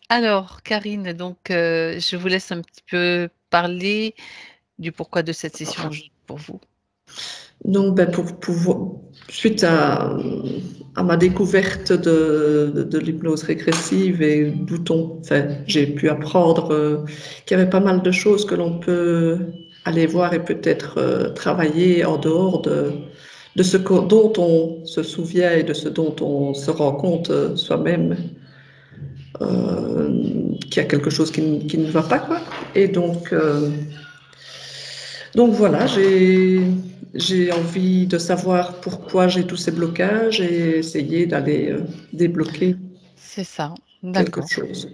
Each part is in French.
Alors, Karine, donc, je vous laisse un petit peu parler du pourquoi de cette session pour vous. Donc, ben, suite à ma découverte de l'hypnose régressive et enfin, j'ai pu apprendre qu'il y avait pas mal de choses que l'on peut aller voir et peut-être travailler en dehors de dont on se souvient et de ce dont on se rend compte soi-même qu'il y a quelque chose qui ne va pas, quoi. Et donc voilà, j'ai envie de savoir pourquoi j'ai tous ces blocages et essayer d'aller débloquer C'est ça, quelque d'accord. chose.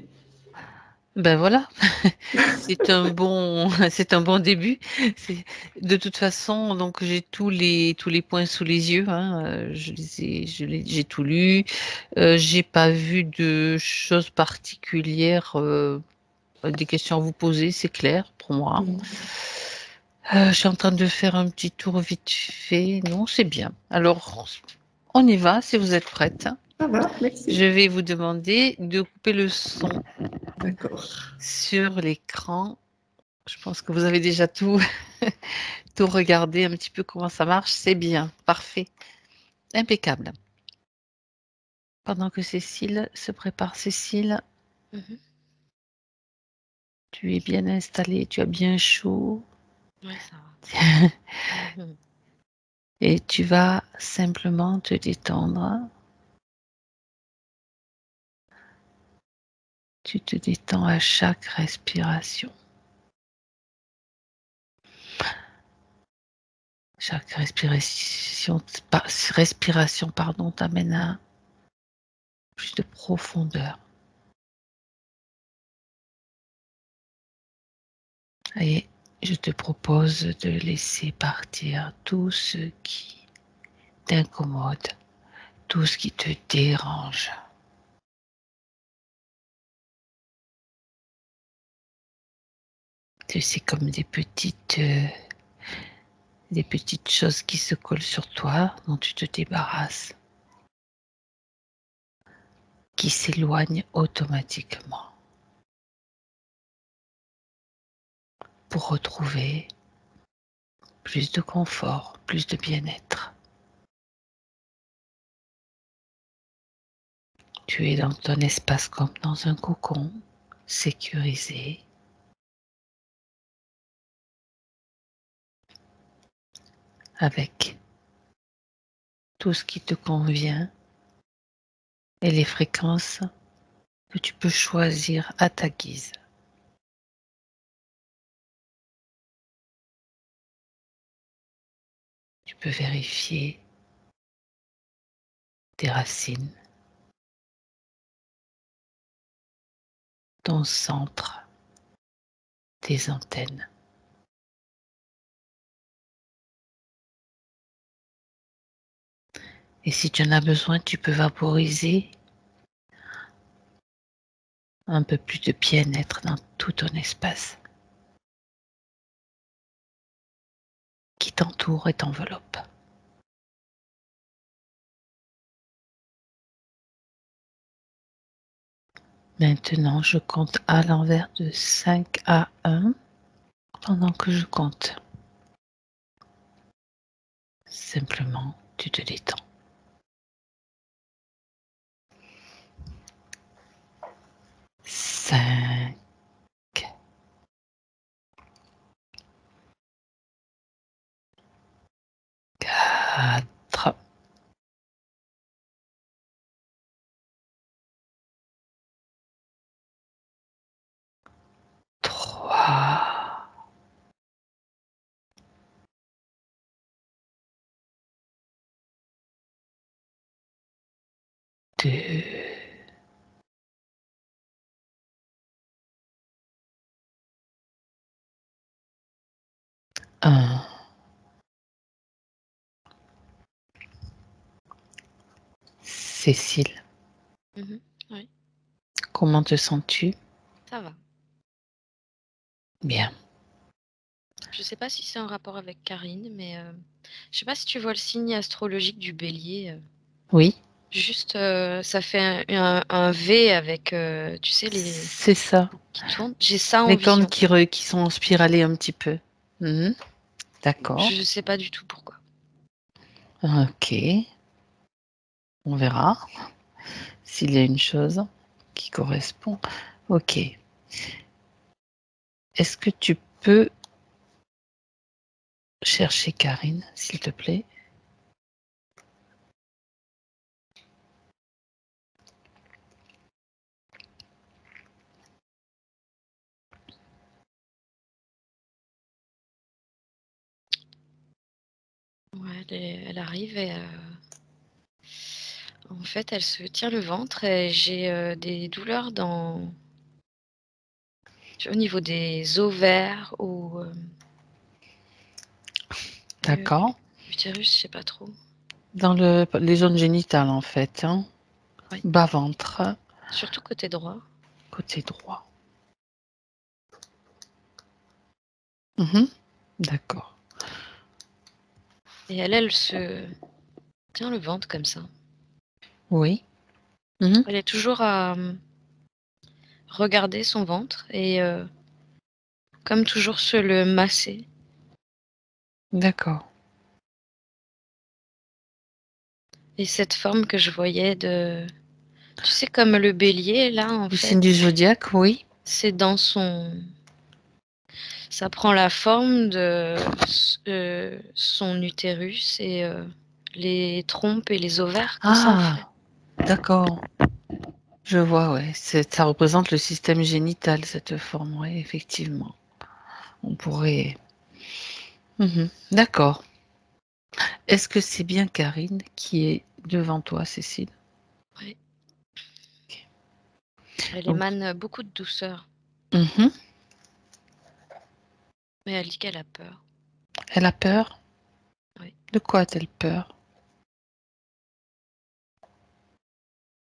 Ben voilà, c'est un bon, c'est un bon début. De toute façon, donc j'ai tous les points sous les yeux. Hein, j'ai tout lu. J'ai pas vu de choses particulières, des questions à vous poser, c'est clair pour moi. Je suis en train de faire un petit tour vite fait. Non, c'est bien. Alors, on y va si vous êtes prête. Ça va, Je merci. vais vous demander de couper le son D'accord. sur l'écran. Je pense que vous avez déjà tout, tout regardé, un petit peu comment ça marche. C'est bien, parfait, impeccable. Pendant que Cécile se prépare, Cécile, Mhm. tu es bien installée, tu as bien chaud. Ouais, ça va. Mhm. Et tu vas simplement te détendre. Tu te détends à chaque respiration. Chaque respiration pardon, t'amène à plus de profondeur. Et je te propose de laisser partir tout ce qui t'incommode, tout ce qui te dérange. C'est comme des petites choses qui se collent sur toi, dont tu te débarrasses, qui s'éloignent automatiquement pour retrouver plus de confort, plus de bien-être. Tu es dans ton espace comme dans un cocon, sécurisé, avec tout ce qui te convient et les fréquences que tu peux choisir à ta guise. Tu peux vérifier tes racines, ton centre, tes antennes. Et si tu en as besoin, tu peux vaporiser un peu plus de bien-être dans tout ton espace qui t'entoure et t'enveloppe. Maintenant, je compte à l'envers de 5 à 1 pendant que je compte. Simplement, tu te détends. 5, 4, 3, 2, 1. Cécile, Mhm. Oui, comment te sens-tu? ça va. Bien. Je sais pas si c'est en rapport avec Karine, mais je sais pas si tu vois le signe astrologique du bélier. Oui, Juste, ça fait un V avec, tu sais, les C'est ça. qui tournent. J'ai ça en Les cornes vision. qui sont spiralées un petit peu. Mhm. D'accord. Je sais pas du tout pourquoi. Ok. On verra s'il y a une chose qui correspond. Ok. Est-ce que tu peux chercher Karine, s'il te plaît? Ouais, elle arrive et en fait, elle se tire le ventre et j'ai, des douleurs au niveau des ovaires ou, D'accord. l'utérus, je sais pas trop. Dans les zones génitales, en fait. Hein. Oui. Bas-ventre, Surtout côté droit. côté droit. Mhm. D'accord. Et elle se tient le ventre comme ça. Oui. Mhm. Elle est toujours à, regarder son ventre et comme toujours se le masser. D'accord. Et cette forme que je voyais de tu sais comme le bélier là en Du signe fait, du zodiaque, oui. c'est dans ça prend la forme de son utérus et les trompes et les ovaires quand ça en fait. Ah, d'accord. Je vois, ouais. Ça représente le système génital, cette forme, oui, effectivement. On pourrait. Mhm. D'accord. Est-ce que c'est bien Karine qui est devant toi, Cécile? Ouais. Ok. Elle Donc, émane beaucoup de douceur, mhm. mais elle dit qu'elle a peur. Elle a peur? Oui. De quoi a-t-elle peur?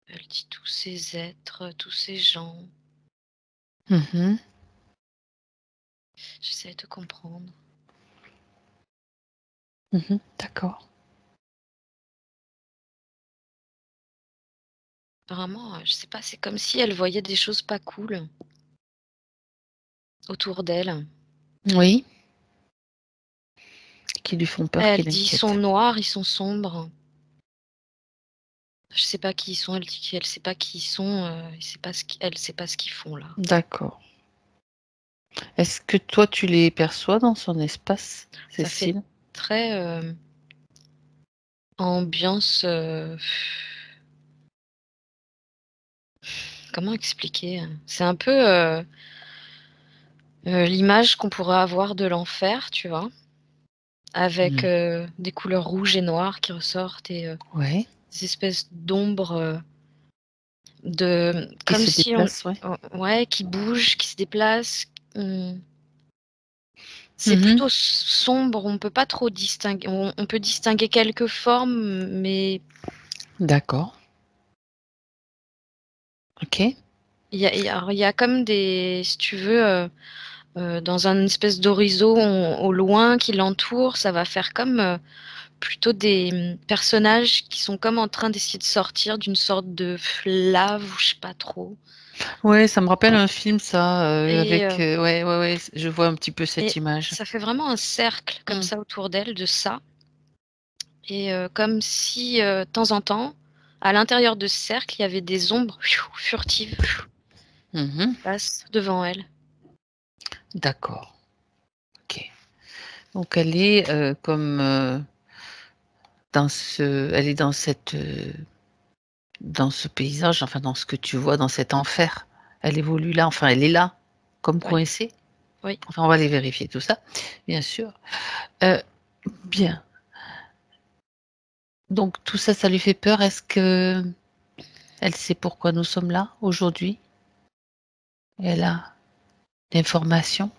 Elle dit tous ces êtres, tous ces gens. Mhm. J'essaie de comprendre. Mhm. D'accord. Apparemment, je sais pas, c'est comme si elle voyait des choses pas cool autour d'elle. Oui. Qui lui font peur, qui Elle dit: «Ils sont l'inquiètent. noirs, ils sont sombres». Je sais pas qui ils sont, elle dit qu'elle sait pas qui ils sont, elle sait pas ce qu'ils font là. D'accord. Est-ce que toi, tu les perçois dans son espace, Ça fait Cécile? très, ambiance, comment expliquer? C'est un peu, l'image qu'on pourrait avoir de l'enfer, tu vois? Avec, Mhm. des couleurs rouges et noires qui ressortent et Ouais. des espèces d'ombres, de Qui comme se si on déplace, ouais. ouais, qui bougent, qui se déplacent. C'est Mhm. plutôt sombre, on peut pas trop distinguer. On peut distinguer quelques formes, mais D'accord. Ok. il y a comme des si tu veux, dans un espèce d'horizon au loin qui l'entoure, ça va faire comme, plutôt des, personnages qui sont comme en train d'essayer de sortir d'une sorte de lave ou je sais pas trop Ouais, ça me rappelle un film, ça, et avec. Ouais, ouais, ouais. Je vois un petit peu cette et image. ça fait vraiment un cercle comme Mm. ça autour d'elle de ça. Et comme si, de temps en temps, à l'intérieur de ce cercle, il y avait des ombres furtives Mhm. qui passent devant elle. D'accord. Ok. Donc elle est comme elle est dans ce paysage, enfin dans ce que tu vois, dans cet enfer. Elle évolue là, enfin elle est là, comme Oui, coincée. oui. Enfin, on va aller vérifier tout ça, bien sûr. Euh, bien. Donc tout ça, ça lui fait peur. Est-ce que elle sait pourquoi nous sommes là aujourd'hui? Elle a l'information,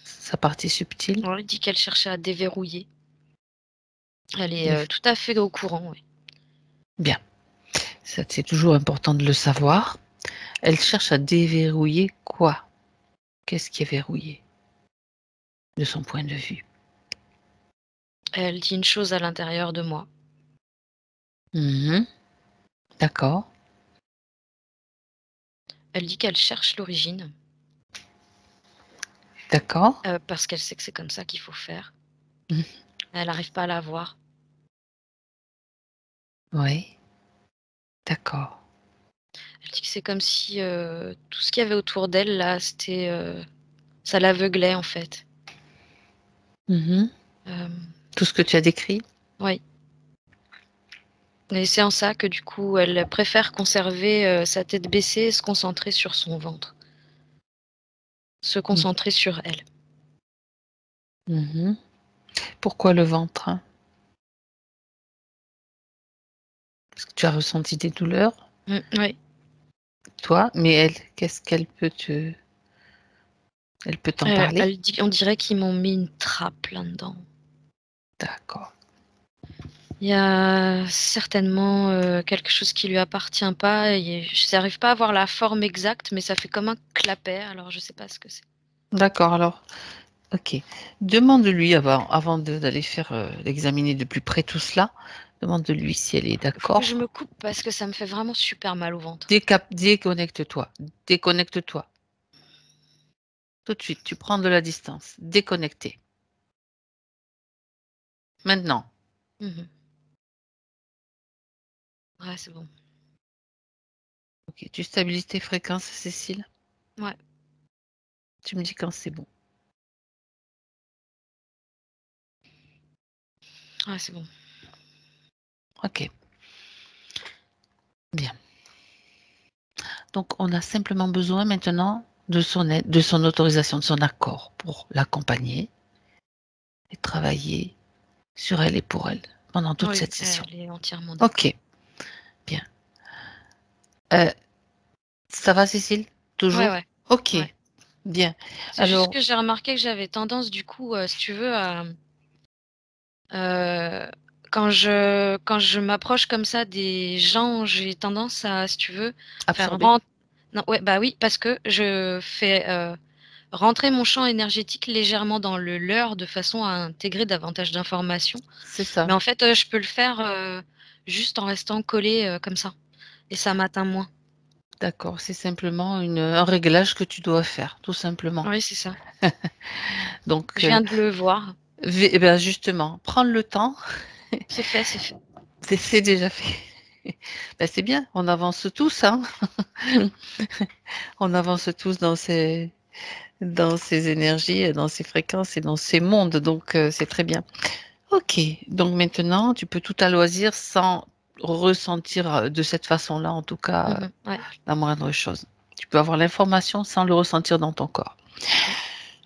sa partie subtile. On lui dit qu'elle cherchait à déverrouiller. Elle est, Des- tout à fait au courant, oui. Bien. Ça, c'est toujours important de le savoir. Elle cherche à déverrouiller quoi? Qu'est-ce qui est verrouillé de son point de vue? Elle dit une chose à l'intérieur de moi. Mhm. D'accord. Elle dit qu'elle cherche l'origine, D'accord. parce qu'elle sait que c'est comme ça qu'il faut faire. Mhm. Elle n'arrive pas à la voir. Oui. D'accord. Elle dit que c'est comme si tout ce qu'il y avait autour d'elle, là, ça l'aveuglait, en fait. Mhm. Euh, Tout ce que tu as décrit? oui. Et c'est en ça que, du coup, elle préfère conserver sa tête baissée et se concentrer sur son ventre. Se concentrer sur elle. Mhm. Pourquoi le ventre? Parce que tu as ressenti des douleurs, Oui. toi, mais elle, qu'est-ce qu'elle peut elle peut t'en parler? Elle dit, on dirait qu'ils m'ont mis une trappe là-dedans. D'accord. Il y a certainement quelque chose qui lui appartient pas. Et je n'arrive pas à voir la forme exacte, mais ça fait comme un clapet. Alors je sais pas ce que c'est. D'accord, alors, ok. Demande-lui avant d'aller faire l'examiner de plus près tout cela. Demande-lui si elle est Il faut que je d'accord. me coupe parce que ça me fait vraiment super mal au ventre. Déconnecte-toi. Déconnecte-toi. Tout de suite, tu prends de la distance. Déconnecté. Maintenant. Mhm. Ouais, c'est bon. Ok. Tu stabilises tes fréquences, Cécile? Ouais. Tu me dis quand c'est bon. Ouais, c'est bon. Ok. Bien. Donc, on a simplement besoin maintenant de son aide, de son autorisation, de son accord pour l'accompagner et travailler sur elle et pour elle pendant toute Oui, cette session. elle est entièrement d'accord. Ok. Bien. Ça va, Cécile? Ouais, Toujours? ouais. Ok. Ouais. Bien. C'est juste Alors, que j'ai remarqué que j'avais tendance, du coup, si tu veux, à euh, quand je m'approche comme ça des gens, j'ai tendance à, si tu veux, faire absorber. rentrer. Non, ouais, bah oui, parce que je fais rentrer mon champ énergétique légèrement dans le leur de façon à intégrer davantage d'informations. C'est ça. Mais en fait, je peux le faire juste en restant collé comme ça. Et ça m'atteint moins. D'accord. C'est simplement un réglage que tu dois faire, tout simplement. Oui, c'est ça. Donc, Je viens de le voir. eh ben justement, prendre le temps, C'est fait, c'est fait. c'est déjà fait. Ben, c'est bien, on avance tous, hein. On avance tous dans ces énergies, et dans ces fréquences et dans ces mondes, donc c'est très bien. Ok, donc maintenant, tu peux tout à loisir sans ressentir de cette façon-là, en tout cas, Ouais. la moindre chose. Tu peux avoir l'information sans le ressentir dans ton corps.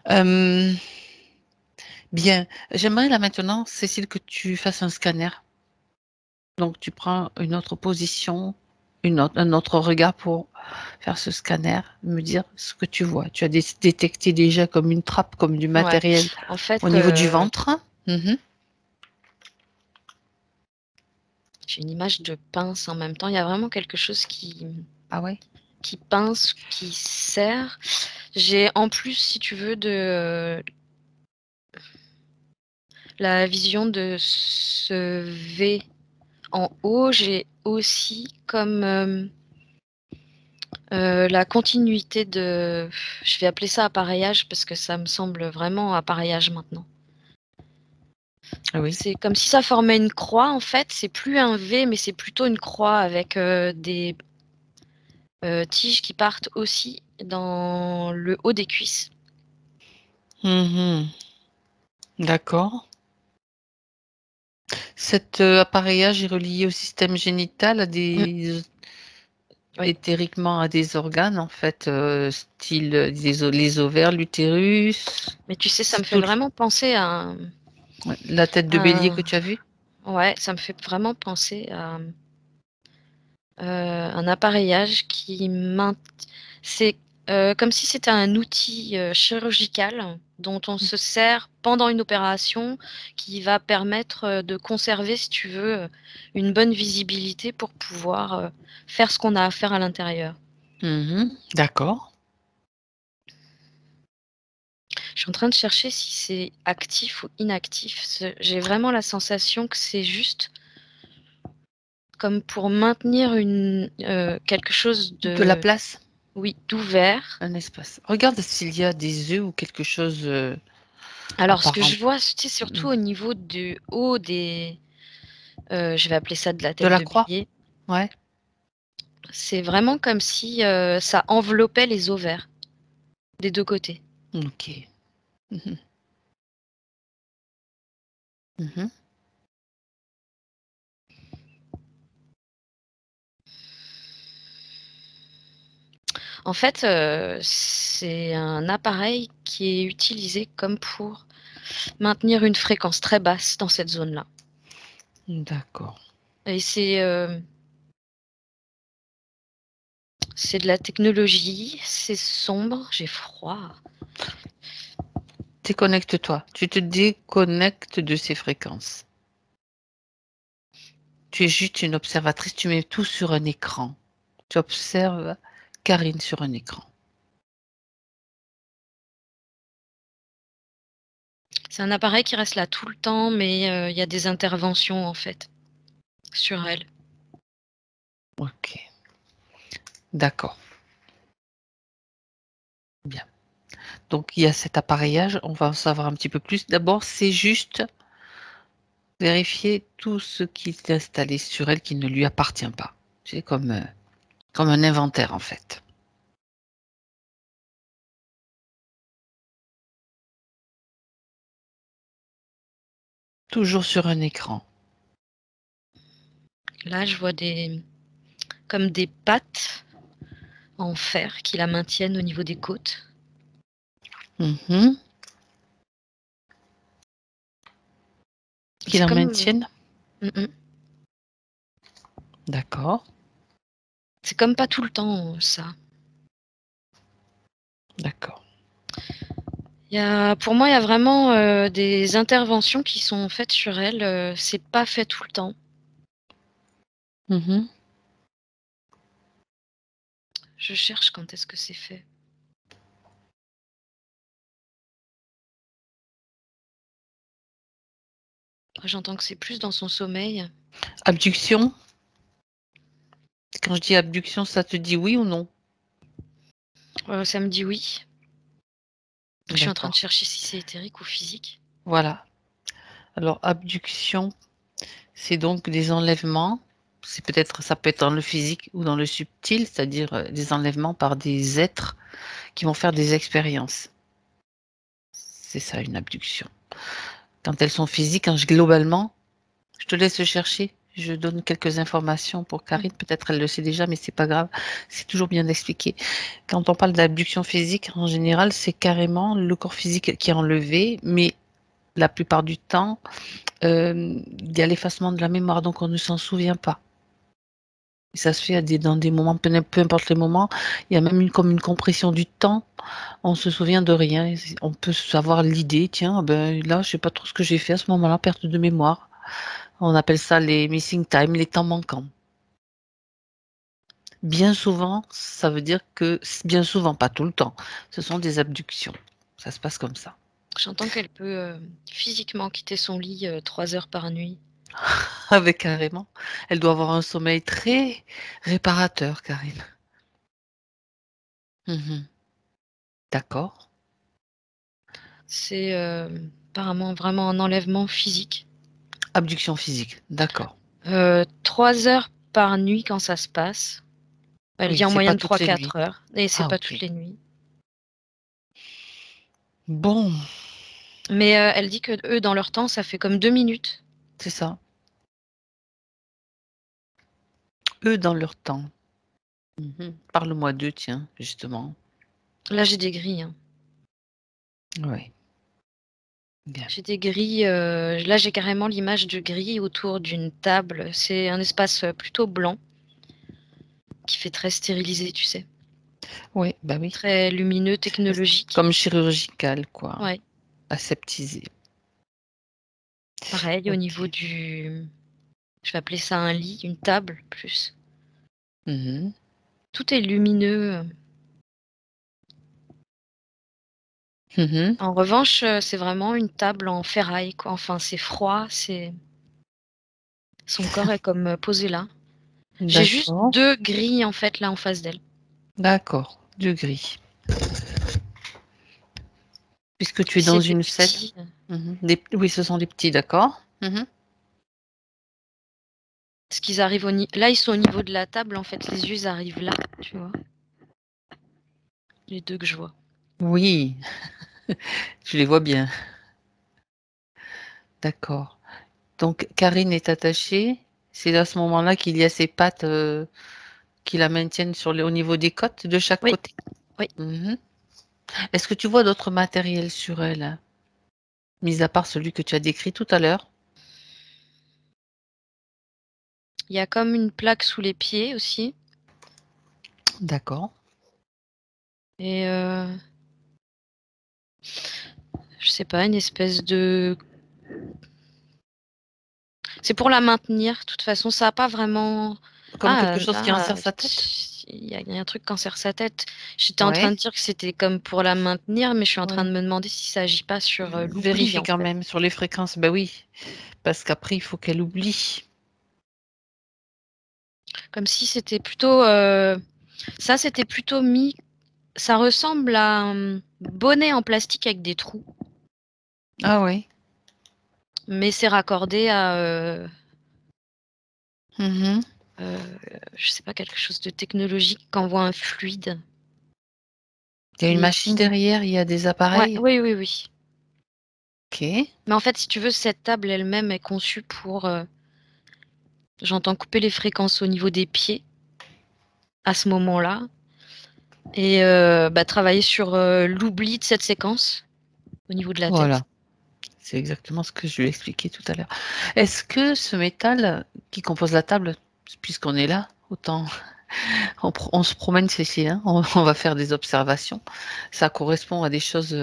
Ouais. Euh, bien, j'aimerais là maintenant, Cécile, que tu fasses un scanner. Donc, tu prends une autre position, un autre regard pour faire ce scanner, me dire ce que tu vois. Tu as détecté déjà comme une trappe, comme du Ouais. matériel En fait, au niveau du ventre. Mhm. j'ai une image de pince en même temps. Il y a vraiment quelque chose Ah ouais? qui pince, qui serre. J'ai en plus, si tu veux, de la vision de ce V en haut. J'ai aussi comme la continuité de, je vais appeler ça appareillage parce que ça me semble vraiment appareillage maintenant. Ah oui. C'est comme si ça formait une croix en fait. C'est plus un V, mais c'est plutôt une croix avec des tiges qui partent aussi dans le haut des cuisses. Mhm. D'accord. Cet appareillage est relié au système génital, Mm, oui. éthériquement à des organes, en fait, style les ovaires, l'utérus, Mais tu sais, ça me fait tout, vraiment penser la tête de bélier que tu as vue. ouais, ça me fait vraiment penser à un appareillage c'est comme si c'était un outil chirurgical dont on se sert pendant une opération qui va permettre de conserver, si tu veux, une bonne visibilité pour pouvoir faire ce qu'on a à faire à l'intérieur. Mhm. D'accord. Je suis en train de chercher si c'est actif ou inactif. J'ai vraiment la sensation que c'est juste comme pour maintenir quelque chose De la place, oui, d'ouvert. un espace. Regarde s'il y a des œufs ou quelque chose Alors, ce que apparent. je vois, c'est surtout au niveau du haut des, je vais appeler ça de la De tête la de croix? bélier. Ouais. C'est vraiment comme si ça enveloppait les ovaires des deux côtés. Ok. Mhm. Mhm. En fait, c'est un appareil qui est utilisé comme pour maintenir une fréquence très basse dans cette zone-là. D'accord. Et c'est de la technologie, c'est sombre, j'ai froid. Déconnecte-toi. Tu te déconnectes de ces fréquences. Tu es juste une observatrice. Tu mets tout sur un écran. Tu observes Karine sur un écran. C'est un appareil qui reste là tout le temps, mais il y a des interventions en fait sur elle. Ok. D'accord. Bien. Donc, il y a cet appareillage. On va en savoir un petit peu plus. D'abord, c'est juste vérifier tout ce qui est installé sur elle qui ne lui appartient pas. C'est comme un inventaire, en fait. Toujours sur un écran. Là, je vois comme des pattes en fer qui la maintiennent au niveau des côtes. Mhm. Qui C'est la comme maintiennent. D'accord. c'est comme pas tout le temps ça. D'accord. Pour moi, il y a vraiment des interventions qui sont faites sur elle. C'est pas fait tout le temps. Mhm. Je cherche quand est-ce que c'est fait. J'entends que c'est plus dans son sommeil. Abduction. Quand je dis abduction, ça te dit oui ou non? Ça me dit oui. Je suis en train de D'accord. chercher si c'est éthérique ou physique. Voilà. Alors, abduction, c'est donc des enlèvements. Ça peut être dans le physique ou dans le subtil, c'est-à-dire des enlèvements par des êtres qui vont faire des expériences. C'est ça, une abduction. Quand elles sont physiques, globalement, je te laisse chercher. Je donne quelques informations pour Karine. Peut-être elle le sait déjà, mais c'est pas grave. C'est toujours bien d'expliquer. Quand on parle d'abduction physique, en général, c'est carrément le corps physique qui est enlevé, mais la plupart du temps, il y a l'effacement de la mémoire, donc on ne s'en souvient pas. Et ça se fait dans des moments, peu importe les moments, il y a même comme une compression du temps. On se souvient de rien. On peut savoir l'idée, tiens, ben là, je sais pas trop ce que j'ai fait à ce moment-là, perte de mémoire. On appelle ça les missing time, les temps manquants. Bien souvent, ça veut dire que, bien souvent, pas tout le temps, ce sont des abductions. Ça se passe comme ça. J'entends qu'elle peut physiquement quitter son lit 3 heures par nuit. Avec carrément. Elle doit avoir un sommeil très réparateur, Karine. Mhm. D'accord. C'est apparemment vraiment un enlèvement physique. Abduction physique, d'accord. 3 heures par nuit quand ça se passe. Elle Oui, dit en c'est pas moyenne toutes les nuits. 3-4 heures. Et c'est Ah, pas ok. toutes les nuits. Bon, Mais elle dit que eux, dans leur temps, ça fait comme 2 minutes. c'est ça. Eux, dans leur temps. Mhm. Parle-moi d'eux, tiens, justement. Là, j'ai des grilles. Hein. Oui. Bien. J'ai des grilles. Là, j'ai carrément l'image de grilles autour d'une table. C'est un espace plutôt blanc qui fait très stérilisé, tu sais. Oui, bah oui. Très lumineux, technologique. Comme chirurgical, quoi. Ouais. Aseptisé. Pareil, au Ok. niveau du. Je vais appeler ça un lit, une table plus. Mhm. Tout est lumineux. Mhm. En revanche, c'est vraiment une table en ferraille, quoi. Enfin, c'est froid, c'est. Son corps est comme posé là. J'ai juste D'accord. 2 grilles en fait là en face d'elle. D'accord. Du gris. Puisque tu es C'est dans des une scène. petits. Oui, ce sont des petits, d'accord. Parce qu'ils arrivent là, ils sont au niveau de la table en fait. Les yeux ils arrivent là, tu vois. Les 2 que je vois. Oui, je les vois bien. D'accord. Donc Karine est attachée. C'est à ce moment-là qu'il y a ses pattes qui la maintiennent au niveau des côtes de chaque Oui, côté. oui. Est-ce que tu vois d'autres matériels sur elle, mis à part celui que tu as décrit tout à l'heure? Il y a comme une plaque sous les pieds aussi. D'accord. Et je sais pas, une espèce de. C'est pour la maintenir. De toute façon, ça n'a pas vraiment. Comme quelque chose qui enserre sa tête? Il y a un truc qui enserre sa tête. J'étais en train Ouais. de dire que c'était comme pour la maintenir, mais je suis en train Ouais. de me demander s'il ne s'agit pas sur l'oubli Vérifie en quand fait. même sur les fréquences. Ben oui, parce qu'après, il faut qu'elle oublie. Comme si c'était plutôt. Ça, c'était plutôt mis. Ça ressemble à un bonnet en plastique avec des trous. Ah oui. Mais c'est raccordé à. Mhm. Je sais pas, quelque chose de technologique qui envoie un fluide. Il y a une Et machine derrière, il y a des Ouais, appareils? oui, oui, oui. OK. Mais en fait, si tu veux, cette table elle-même est conçue pour, j'entends couper les fréquences au niveau des pieds, à ce moment-là et travailler sur, l'oubli de cette séquence, au niveau de la tête. Voilà, c'est exactement ce que je lui ai expliqué tout à l'heure. Est-ce que ce métal qui compose la table, puisqu'on est là, autant on se promène, Cécile, hein, on va faire des observations. Ça correspond à des choses,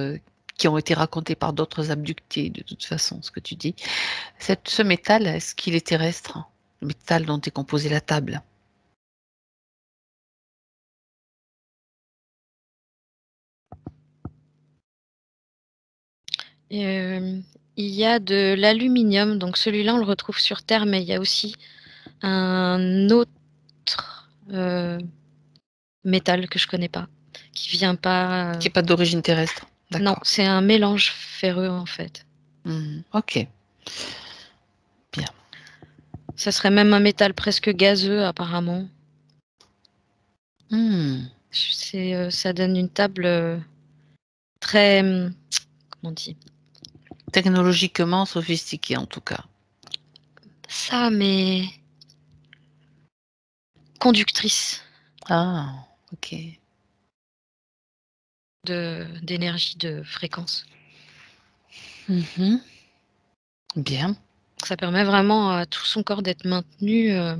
qui ont été racontées par d'autres abductés, de toute façon, ce que tu dis. Ce métal, est-ce qu'il est terrestre? Le métal dont est composée la table? Il y a de l'aluminium, donc celui-là, on le retrouve sur Terre, mais il y a aussi un autre, métal que je connais pas, qui vient pas, Qui est pas d'origine terrestre? non, D'accord. c'est un mélange ferreux, en fait. OK. Bien. Ça serait même un métal presque gazeux, apparemment. Ça donne une table, très, comment on dit? Technologiquement sophistiqué, en tout cas. Ça, mais conductrice Ah, OK. d'énergie, de fréquence. Bien. Ça permet vraiment à tout son corps d'être maintenu. Il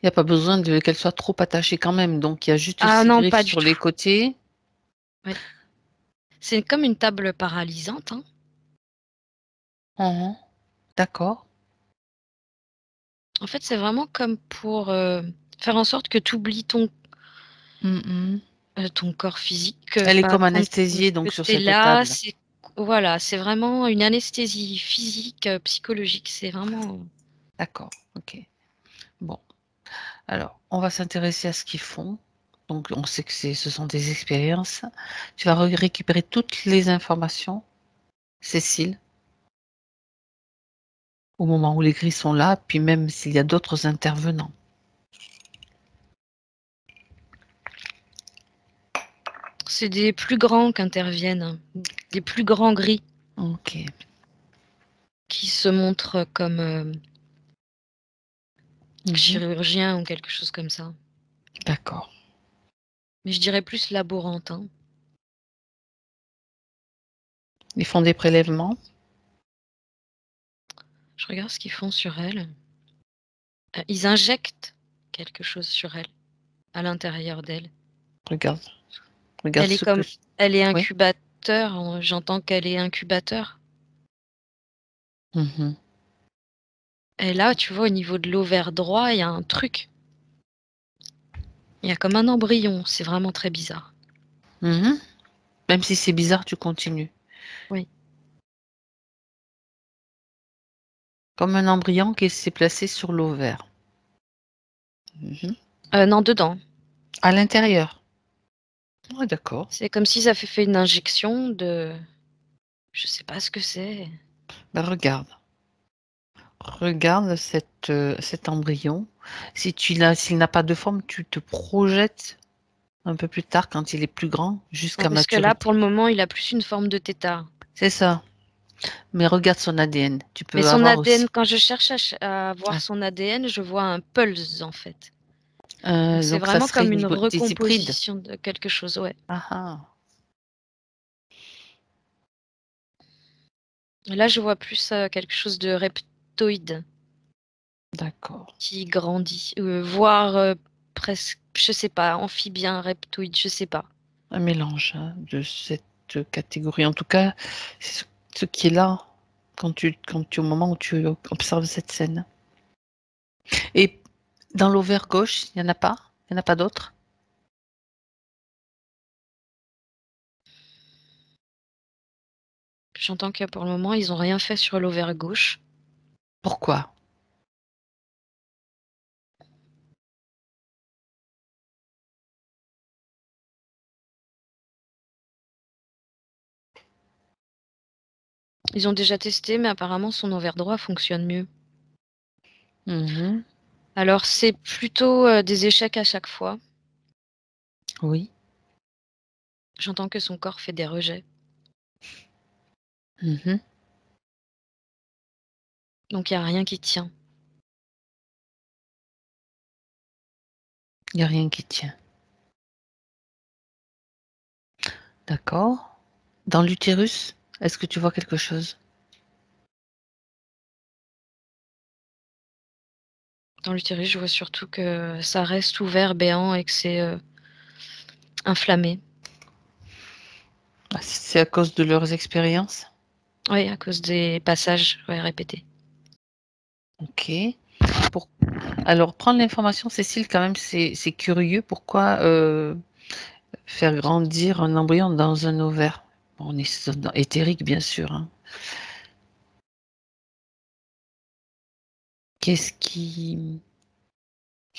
y a pas besoin qu'elle soit trop attachée quand même, donc il y a juste Ah 6 non, griffes pas du sur les tout. côtés. Ouais. C'est comme une table paralysante, hein. Mmh. D'accord. En fait, c'est vraiment comme pour, faire en sorte que tu oublies ton corps physique, Elle est comme que anesthésiée donc sur tu es cette là. table. Voilà, c'est vraiment une anesthésie physique, psychologique. C'est vraiment. D'accord, OK. Bon, alors on va s'intéresser à ce qu'ils font. Donc on sait que ce sont des expériences. Tu vas récupérer toutes les informations, Cécile, au moment où les grilles sont là, puis même s'il y a d'autres intervenants. C'est des plus grands qu'interviennent, des plus grands gris OK. qui se montrent comme, Mmh. chirurgiens ou quelque chose comme ça. D'accord. Mais je dirais plus laborantin. Ils font des prélèvements? Je regarde ce qu'ils font sur elle. Ils injectent quelque chose sur elle, à l'intérieur d'elle. Regarde, regarde ce que Elle est oui. incubateur, j'entends qu'elle est incubateur. Mmh. Et là, tu vois, au niveau de l'ovaire droit, il y a un truc. Il y a comme un embryon, c'est vraiment très bizarre. Mmh. Même si c'est bizarre, tu continues. Oui. Comme un embryon qui s'est placé sur l'ovaire. Mhm. Non, dedans. À l'intérieur. Ouais, d'accord. C'est comme si ça fait une injection de... Je sais pas ce que c'est. Ben, regarde. Regarde cet embryon. S'il n'a pas de forme, tu te projettes un peu plus tard quand il est plus grand, jusqu'à Parce que là, maturité. pour le moment, il a plus une forme de tétard. C'est ça. Mais regarde son ADN. Tu Mais peux son avoir ADN, aussi. quand je cherche à voir Ah, son ADN, je vois un pulse, en fait. Donc c'est donc ça vraiment serait comme une des hybrides. recomposition de quelque chose, ouais. Ah ah. Et là, je vois plus quelque chose de reptoïde D'accord. qui grandit, voire presque, je sais pas, amphibien, reptoïde, je sais pas. Un mélange de cette catégorie. En tout cas, c'est ce qui est là au moment où tu observes cette scène. Et dans l'ovaire gauche, il n'y en a pas? Il n'y en a pas d'autres? J'entends que pour le moment, ils ont rien fait sur l'ovaire gauche. Pourquoi? Ils ont déjà testé, mais apparemment, son ovaire droit fonctionne mieux. Mhm. Alors, c'est plutôt des échecs à chaque fois. Oui. J'entends que son corps fait des rejets. Mhm. Donc, il n'y a rien qui tient. Il n'y a rien qui tient. D'accord. Dans l'utérus, est-ce que tu vois quelque chose? Dans l'utérus, je vois surtout que ça reste ouvert, béant et que c'est inflammé. Ah, c'est à cause de leurs expériences? Oui, à cause des passages répétés. Ok. Alors, prendre l'information, Cécile, quand même, c'est curieux. Pourquoi faire grandir un embryon dans un ovaire? Bon, on est éthérique, bien sûr, hein. Qu'est-ce qui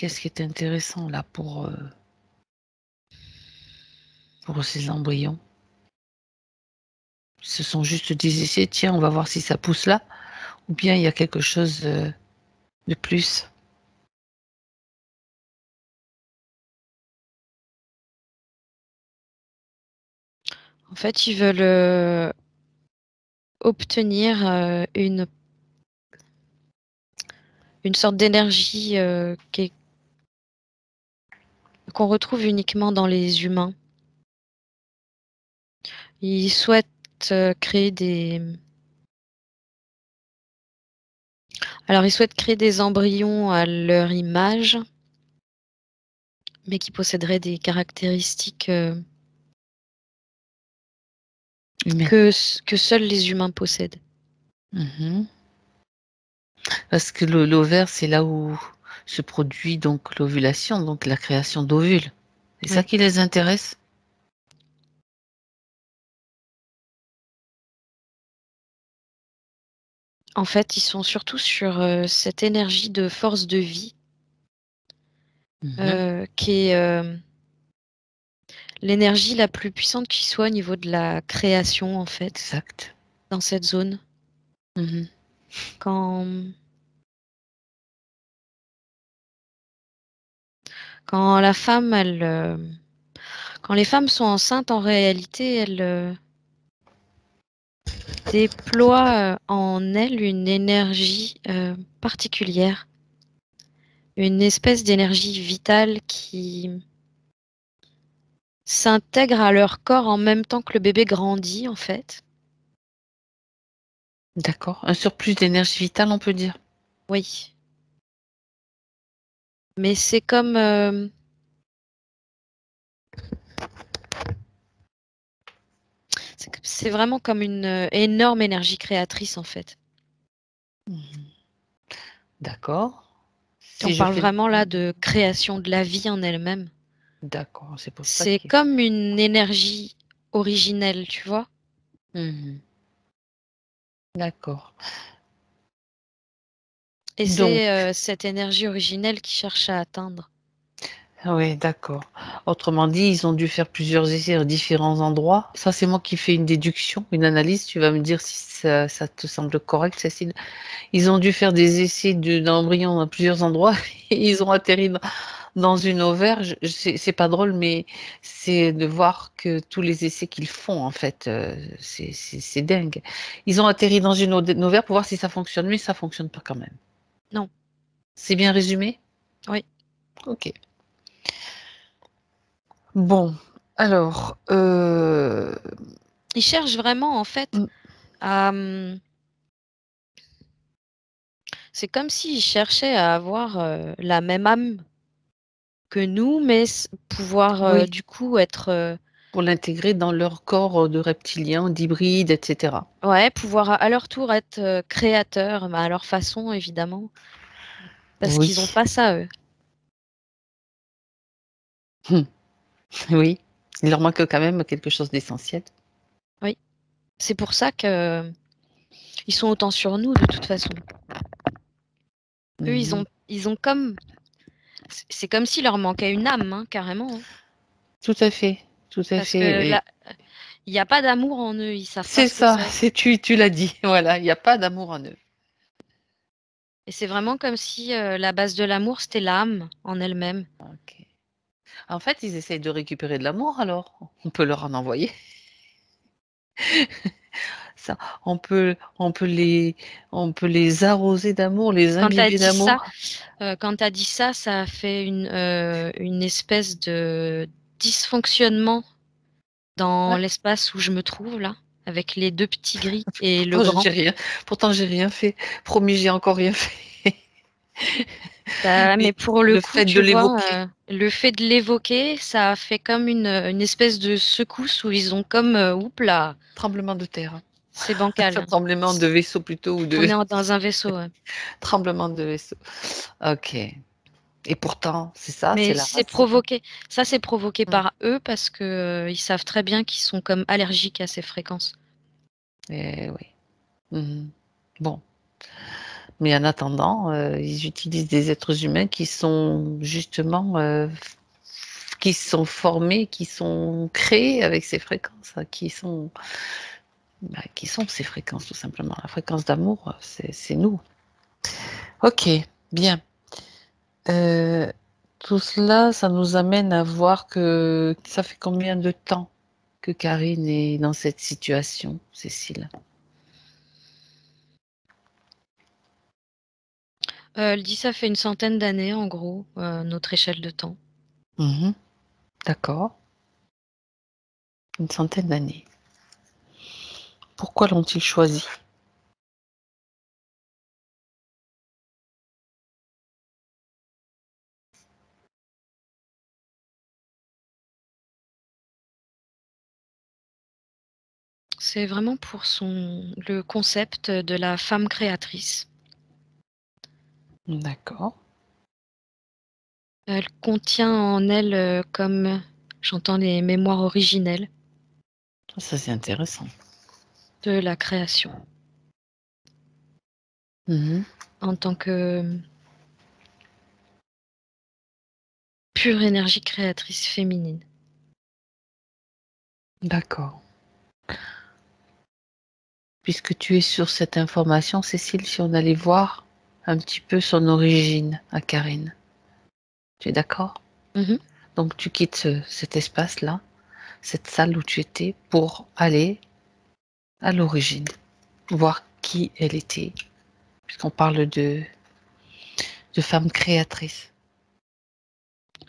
est intéressant là pour ces embryons? Ce sont juste des essais, tiens, on va voir si ça pousse là, ou bien il y a quelque chose de plus? En fait, ils veulent obtenir une sorte d'énergie qu'on retrouve uniquement dans les humains. Ils souhaitent créer des... Alors, ils souhaitent créer des embryons à leur image, mais qui posséderaient des caractéristiques Humaine. que seuls les humains possèdent. Mhm. Parce que l'ovaire, c'est là où se produit donc l'ovulation, donc la création d'ovules. C'est ça Oui. qui les intéresse? En fait, ils sont surtout sur cette énergie de force de vie Mhm. qui est l'énergie la plus puissante qui soit au niveau de la création, en fait, Exact. dans cette zone. Mhm. Quand, quand la femme, quand les femmes sont enceintes, en réalité, elles déploient en elles une énergie particulière, une espèce d'énergie vitale qui s'intègre à leur corps en même temps que le bébé grandit, en fait. D'accord. Un surplus d'énergie vitale, on peut dire. Oui. Mais c'est comme... c'est vraiment comme une énorme énergie créatrice, en fait. Mhm. D'accord. On Si je parle fais... vraiment là de création de la vie en elle-même. D'accord, c'est pour ça C'est que... comme une énergie originelle, tu vois. Mhm. D'accord. Et Donc, c'est cette énergie originelle qu'ils cherchent à atteindre. oui, d'accord. Autrement dit, ils ont dû faire plusieurs essais à différents endroits. Ça, c'est moi qui fais une déduction, une analyse. Tu vas me dire si ça te semble correct, Cécile. Ils ont dû faire des essais d'embryons à plusieurs endroits et ils ont atterri dans une ovaire. C'est pas drôle, mais c'est de voir que tous les essais qu'ils font, en fait, c'est dingue. Ils ont atterri dans une ovaire pour voir si ça fonctionne, mais ça fonctionne pas quand même. Non. C'est bien résumé? Oui. Ok. Bon, alors, Ils cherchent vraiment, en fait, mm, à... C'est comme s'ils cherchaient à avoir la même âme que nous, mais pouvoir oui, du coup être... pour l'intégrer dans leur corps de reptilien, d'hybride, etc. ouais, pouvoir à leur tour être créateurs, mais à leur façon, évidemment. Parce qu'ils n'ont Oui, pas ça, eux. Hmm. Oui, il leur manque quand même quelque chose d'essentiel. Oui. C'est pour ça que ils sont autant sur nous, de toute façon. Eux, Mhm. ils ont comme... C'est comme s'il leur manquait une âme, hein, carrément. Hein. Tout à fait, tout à Parce que fait. là, il n'y a pas d'amour en eux, ils savent pas C'est ce que ça, c'est. c'est tu l'as dit. Voilà, il n'y a pas d'amour en eux. Et c'est vraiment comme si la base de l'amour, c'était l'âme en elle-même. Ok. En fait, ils essayent de récupérer de l'amour, alors on peut leur en envoyer. Ça, on peut les arroser d'amour, les Quand tu as imbiber dit ça, d'amour. quand tu as dit ça, ça a fait une espèce de dysfonctionnement dans Ouais. l'espace où je me trouve là, avec les deux petits gris et le Pourtant, grand. j'ai rien. Pourtant, j'ai rien fait. Promis, j'ai encore rien fait. Bah, mais Mais pour le le coup, fait de tu vois, l'évoquer, le fait de l'évoquer, ça a fait comme une espèce de secousse où ils ont comme, oups là, tremblement de terre. c'est bancal. Hein. Tremblement de vaisseau plutôt ou On de est dans un vaisseau. Ouais. tremblement de vaisseau. Ok. Et pourtant, c'est ça, Mais c'est la racine. ça c'est provoqué Mm. par eux parce que ils savent très bien qu'ils sont comme allergiques à ces fréquences. Eh oui. Mhm. Bon. Mais en attendant, ils utilisent des êtres humains qui sont justement, qui sont formés, qui sont créés avec ces fréquences, hein, qui sont ces fréquences tout simplement. La fréquence d'amour, c'est nous. Ok, bien. Euh, Tout cela, ça nous amène à voir que ça fait combien de temps que Karine est dans cette situation, Cécile? Elle dit ça fait une centaine d'années en gros, notre échelle de temps. Mhm. D'accord. Une centaine d'années. Pourquoi l'ont-ils choisi? C'est vraiment pour le concept de la femme créatrice. D'accord. Elle contient en elle comme j'entends les mémoires originelles Ça, c'est intéressant. de la création Mhm. en tant que pure énergie créatrice féminine. D'accord. Puisque tu es sur cette information, Cécile, si on allait voir un petit peu son origine à Karine. Tu es d'accord? Mhm. Donc tu quittes cet espace-là, cette salle où tu étais, pour aller à l'origine, voir qui elle était, puisqu'on parle de femme créatrice.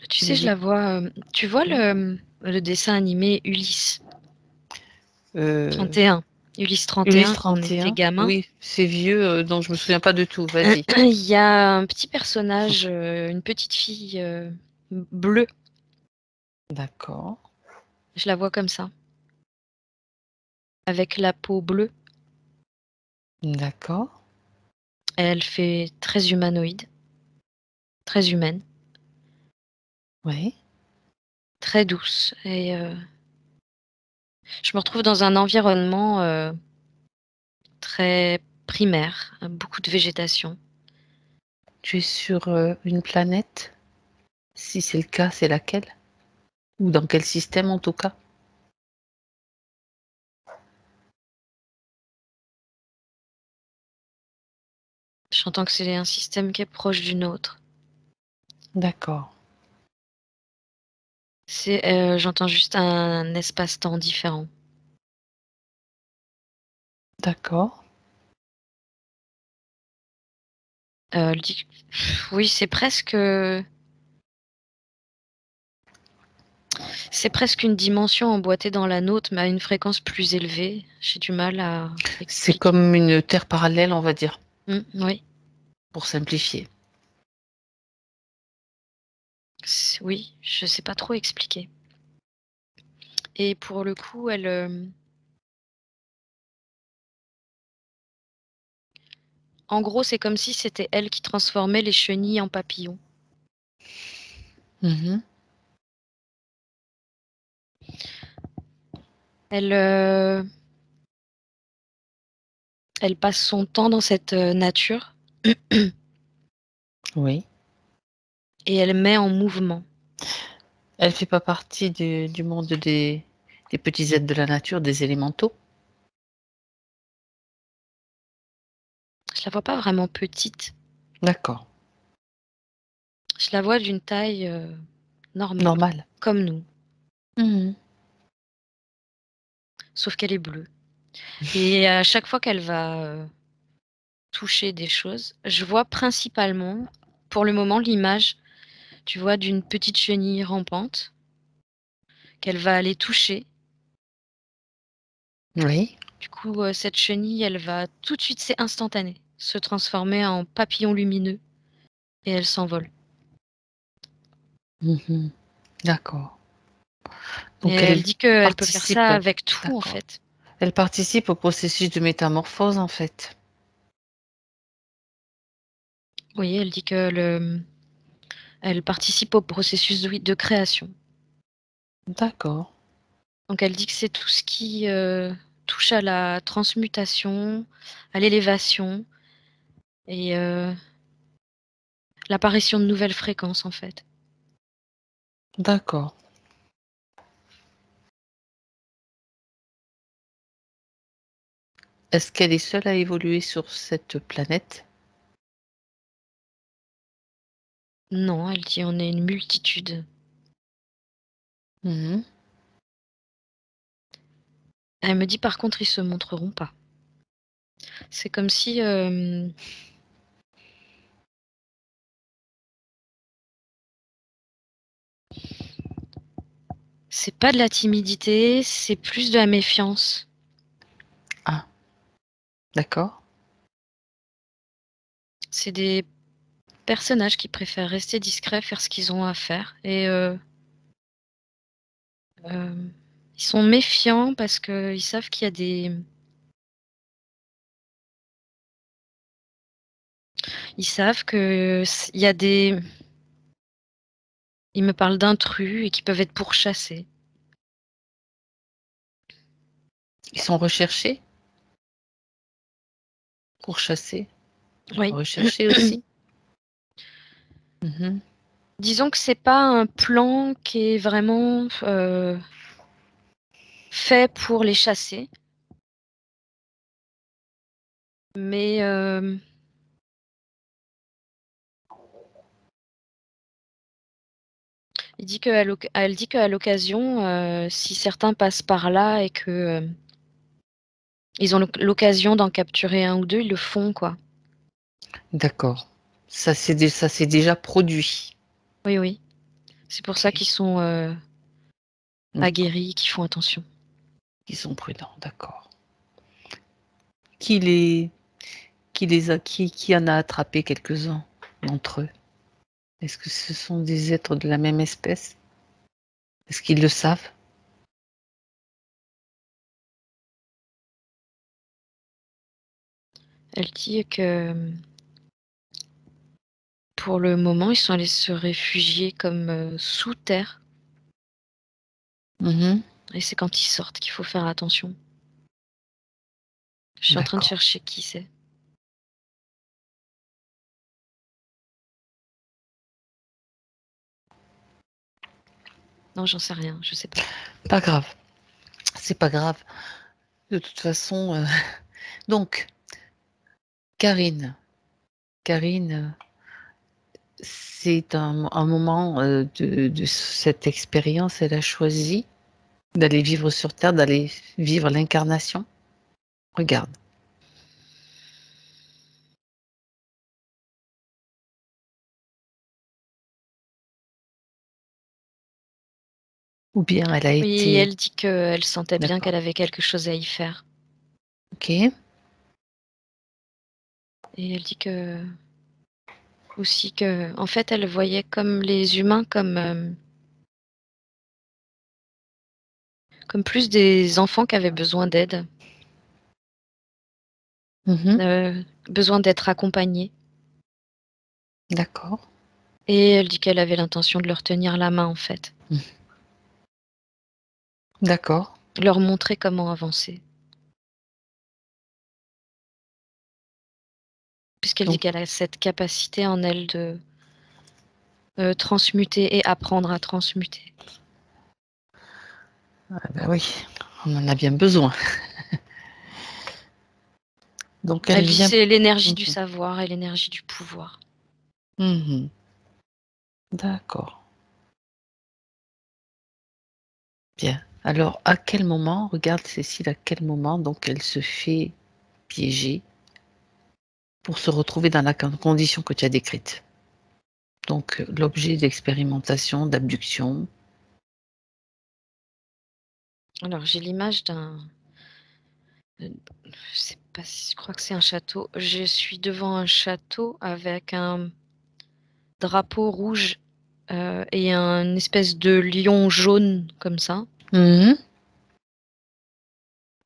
Tu Tu sais, je disais? la vois. Tu vois le dessin animé Ulysse Euh, 31. Ulysse Ulysse 31 quand on était 31. gamin. Oui, c'est vieux, donc je me souviens pas de tout. Vas-y. Il y a un petit personnage, une petite fille bleue. D'accord. Je la vois comme ça, avec la peau bleue. D'accord. Elle fait très humanoïde, très humaine, Oui. très douce. Et je me retrouve dans un environnement très primaire, beaucoup de végétation. tu es sur une planète? Si c'est le cas, c'est laquelle? Ou dans quel système en tout cas? J'entends que c'est un système qui est proche du nôtre. D'accord, J'entends juste un espace-temps différent. d'accord. Elle dit oui, c'est presque une dimension emboîtée dans la nôtre, mais à une fréquence plus élevée. J'ai du mal à C'est expliquer. comme une terre parallèle, on va dire, Oui. pour simplifier. Oui, je sais pas trop expliquer. Et pour le coup, en gros, c'est comme si c'était elle qui transformait les chenilles en papillons. Mmh. Elle passe son temps dans cette, nature Oui. et elle met en mouvement. Elle fait pas partie du monde des petits êtres de la nature, des élémentaux? Je la vois pas vraiment petite. D'accord, Je la vois d'une taille, normale, normal. comme nous, Mmh. sauf qu'elle est bleue et à chaque fois qu'elle va, toucher des choses, je vois principalement, pour le moment, l'image, tu vois, d'une petite chenille rampante qu'elle va aller toucher. Oui. Du coup, cette chenille, elle va tout de suite, c'est instantané, se transformer en papillon lumineux et elle s'envole. Mmh. D'accord. Et Donc elle elle dit qu'elle peut faire participe ça avec tout, en d'accord. fait. Elle participe au processus de métamorphose, en fait? Oui, elle dit que elle participe au processus, oui, de création. D'accord, Donc elle dit que c'est tout ce qui, touche à la transmutation, à l'élévation et l'apparition de nouvelles fréquences, en fait. d'accord. Est-ce qu'elle est seule à évoluer sur cette planète? Non, elle dit: «On est une multitude». Mmh. Elle me dit: «Par contre, ils se montreront pas». C'est comme si, c'est pas de la timidité, c'est plus de la méfiance. Ah, d'accord, C'est des personnages qui préfèrent rester discrets, faire ce qu'ils ont à faire et ils sont méfiants parce qu'ils savent qu'il y a des ils savent que s il y a des ils me parlent d'intrus et qui peuvent être pourchassés. ils sont recherchés? Pourchassés? Oui. Recherchés aussi? Mmh. Disons que c'est pas un plan qui est vraiment, fait pour les chasser, mais elle dit qu'à l'occasion, si certains passent par là et que, ils ont l'occasion d'en capturer un ou 2, ils le font, quoi. D'accord. Ça s'est déjà produit? Oui, oui. C'est pour ça OK. qu'ils sont, D'accord. aguerris, qu'ils font attention. Ils sont prudents, d'accord. Qui les qui en a attrapé quelques-uns d'entre eux? Est-ce que ce sont des êtres de la même espèce? Est-ce qu'ils le savent? Elle dit que, pour le moment, ils sont allés se réfugier comme, sous terre Mmh. et c'est quand ils sortent qu'il faut faire attention. Je suis en train de D'accord. chercher qui c'est. Non, j'en sais rien, je sais pas. Pas grave. C'est pas grave. De toute façon, donc Karine, c'est un moment, de cette expérience, elle a choisi d'aller vivre sur terre, d'aller vivre l'incarnation. Regarde. Ou bien elle a Oui, été elle dit qu'elle sentait bien d'accord. qu'elle avait quelque chose à y faire. OK. Et elle dit que aussi que, en fait, elle voyait comme les humains comme plus des enfants qui avaient besoin d'aide, Mmh. besoin d'être accompagnés. D'accord. Et elle dit qu'elle avait l'intention de leur tenir la main, en fait, D'accord. leur montrer comment avancer. Puisqu'elle dit Donc qu'elle a cette capacité en elle de transmuter et apprendre à transmuter. bah, oui, on en a bien besoin. Donc elle Elle dit vient c'est l'énergie mmh du savoir et l'énergie du pouvoir. Mmh. D'accord. Bien. Alors à quel moment, regarde Cécile, à quel moment donc elle se fait piéger pour se retrouver dans la condition que tu as décrite? Donc l'objet d'expérimentation, d'abduction. Alors j'ai l'image je sais pas si je crois que c'est un château. Je suis devant un château avec un drapeau rouge, et un espèce de lion jaune comme ça. Mmh.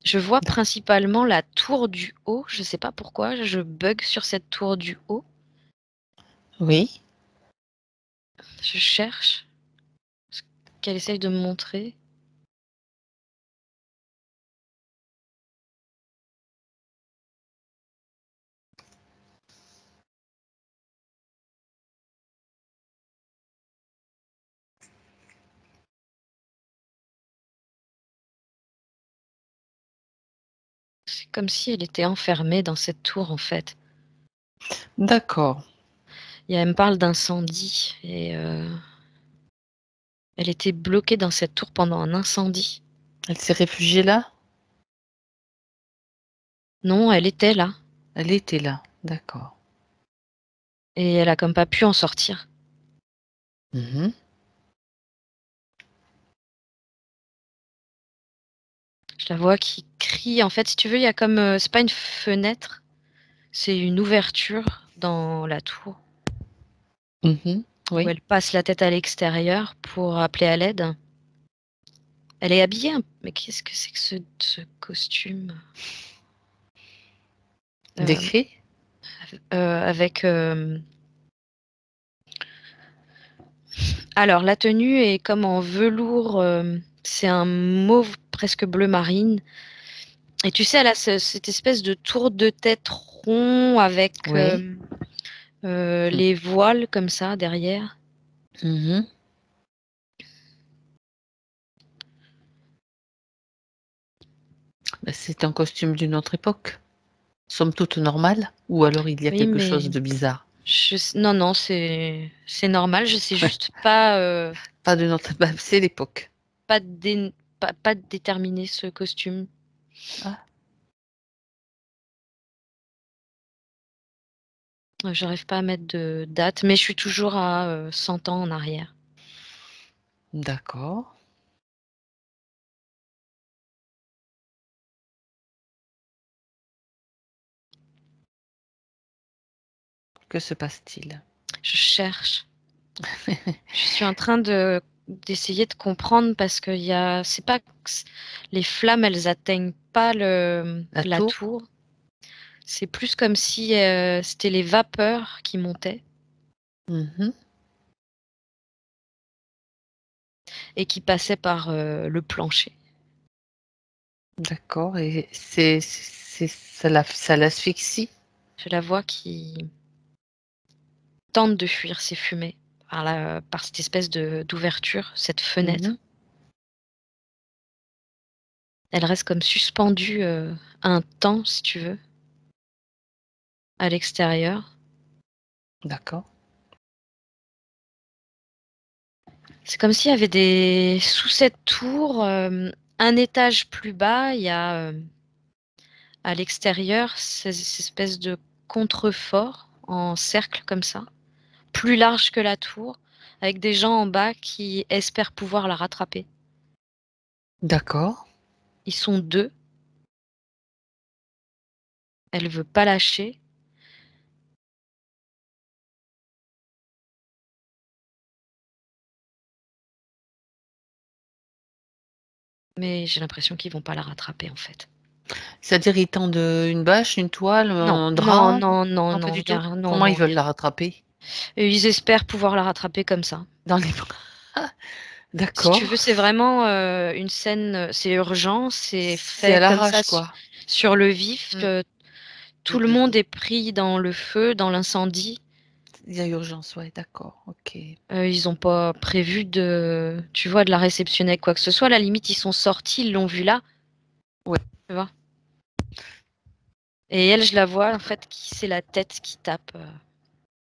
Je vois principalement la tour du haut, je sais pas pourquoi, je bug sur cette tour du haut. Oui. Je cherche ce qu'elle essaye de me montrer. C'est comme si elle était enfermée dans cette tour, en fait. D'accord. Et elle me parle d'incendie et elle était bloquée dans cette tour pendant un incendie. Elle s'est réfugiée là? Non, elle était là Elle était là, d'accord. et elle a comme pas pu en sortir. Mmh. Je la vois qui crie. En fait, si tu veux, il y a comme, c'est pas une fenêtre, c'est une ouverture dans la tour Mmh. où Oui. elle passe la tête à l'extérieur pour appeler à l'aide. Elle est habillée mais qu'est-ce que c'est que ce costume? Hem, Décrit? avec, alors la tenue est comme en velours, c'est un mauve presque bleu marine et tu sais, elle a cette espèce de tour de tête rond avec, Oui. Mmh. les voiles comme ça derrière. Mmh. Bah, c'est un costume d'une autre époque, somme toute normal? Ou alors il y a Oui, quelque chose mais de bizarre? non, non, c'est normal, je sais juste pas, Pas de notre bah, c'est l'époque. pas déterminer ce costume. Ah, J'arrive pas à mettre de date, mais je suis toujours à, 100 ans en arrière. d'accord. Que se passe-t-il? Je cherche. Je suis en train d'essayer de comprendre parce qu'il y a c'est pas que les flammes, elles atteignent pas La la tour? tour. C'est plus comme si, c'était les vapeurs qui montaient Mmh. et qui passaient par, le plancher. D'accord et c'est ça l'asphyxie? Je la vois qui tente de fuir ces fumées. par cette espèce d'ouverture, cette fenêtre. Elle reste comme suspendue un temps, si tu veux, à l'extérieur. D'accord. C'est comme s'il y avait sous cette tour, un étage plus bas, il y a à l'extérieur ces espèces de contreforts en cercle comme ça, plus large que la tour, avec des gens en bas qui espèrent pouvoir la rattraper. D'accord. Ils sont 2. Elle veut pas lâcher. Mais j'ai l'impression qu'ils vont pas la rattraper en fait. C'est-à-dire, ils tendent une bâche, une toile, Non, un non, drap? non, non, Non, pas non, du y a tout? rien, non, Comment ils non, veulent rien. la rattraper? Et ils espèrent pouvoir la rattraper comme ça. Dans les bras. Si tu D'accord. veux, c'est vraiment une scène, c'est urgent, c'est C'est à fait comme ça l'arrache, quoi. sur le vif. Tout le Mmh. monde est pris dans le feu, dans l'incendie. Il y a urgence, ouais, d'accord, OK. Ils n'ont pas prévu de la réceptionner avec quoi que ce soit. À la limite, ils sont sortis, ils l'ont vue là. Ouais. Tu vois? Et elle, je la vois, en fait, c'est la tête qui tape,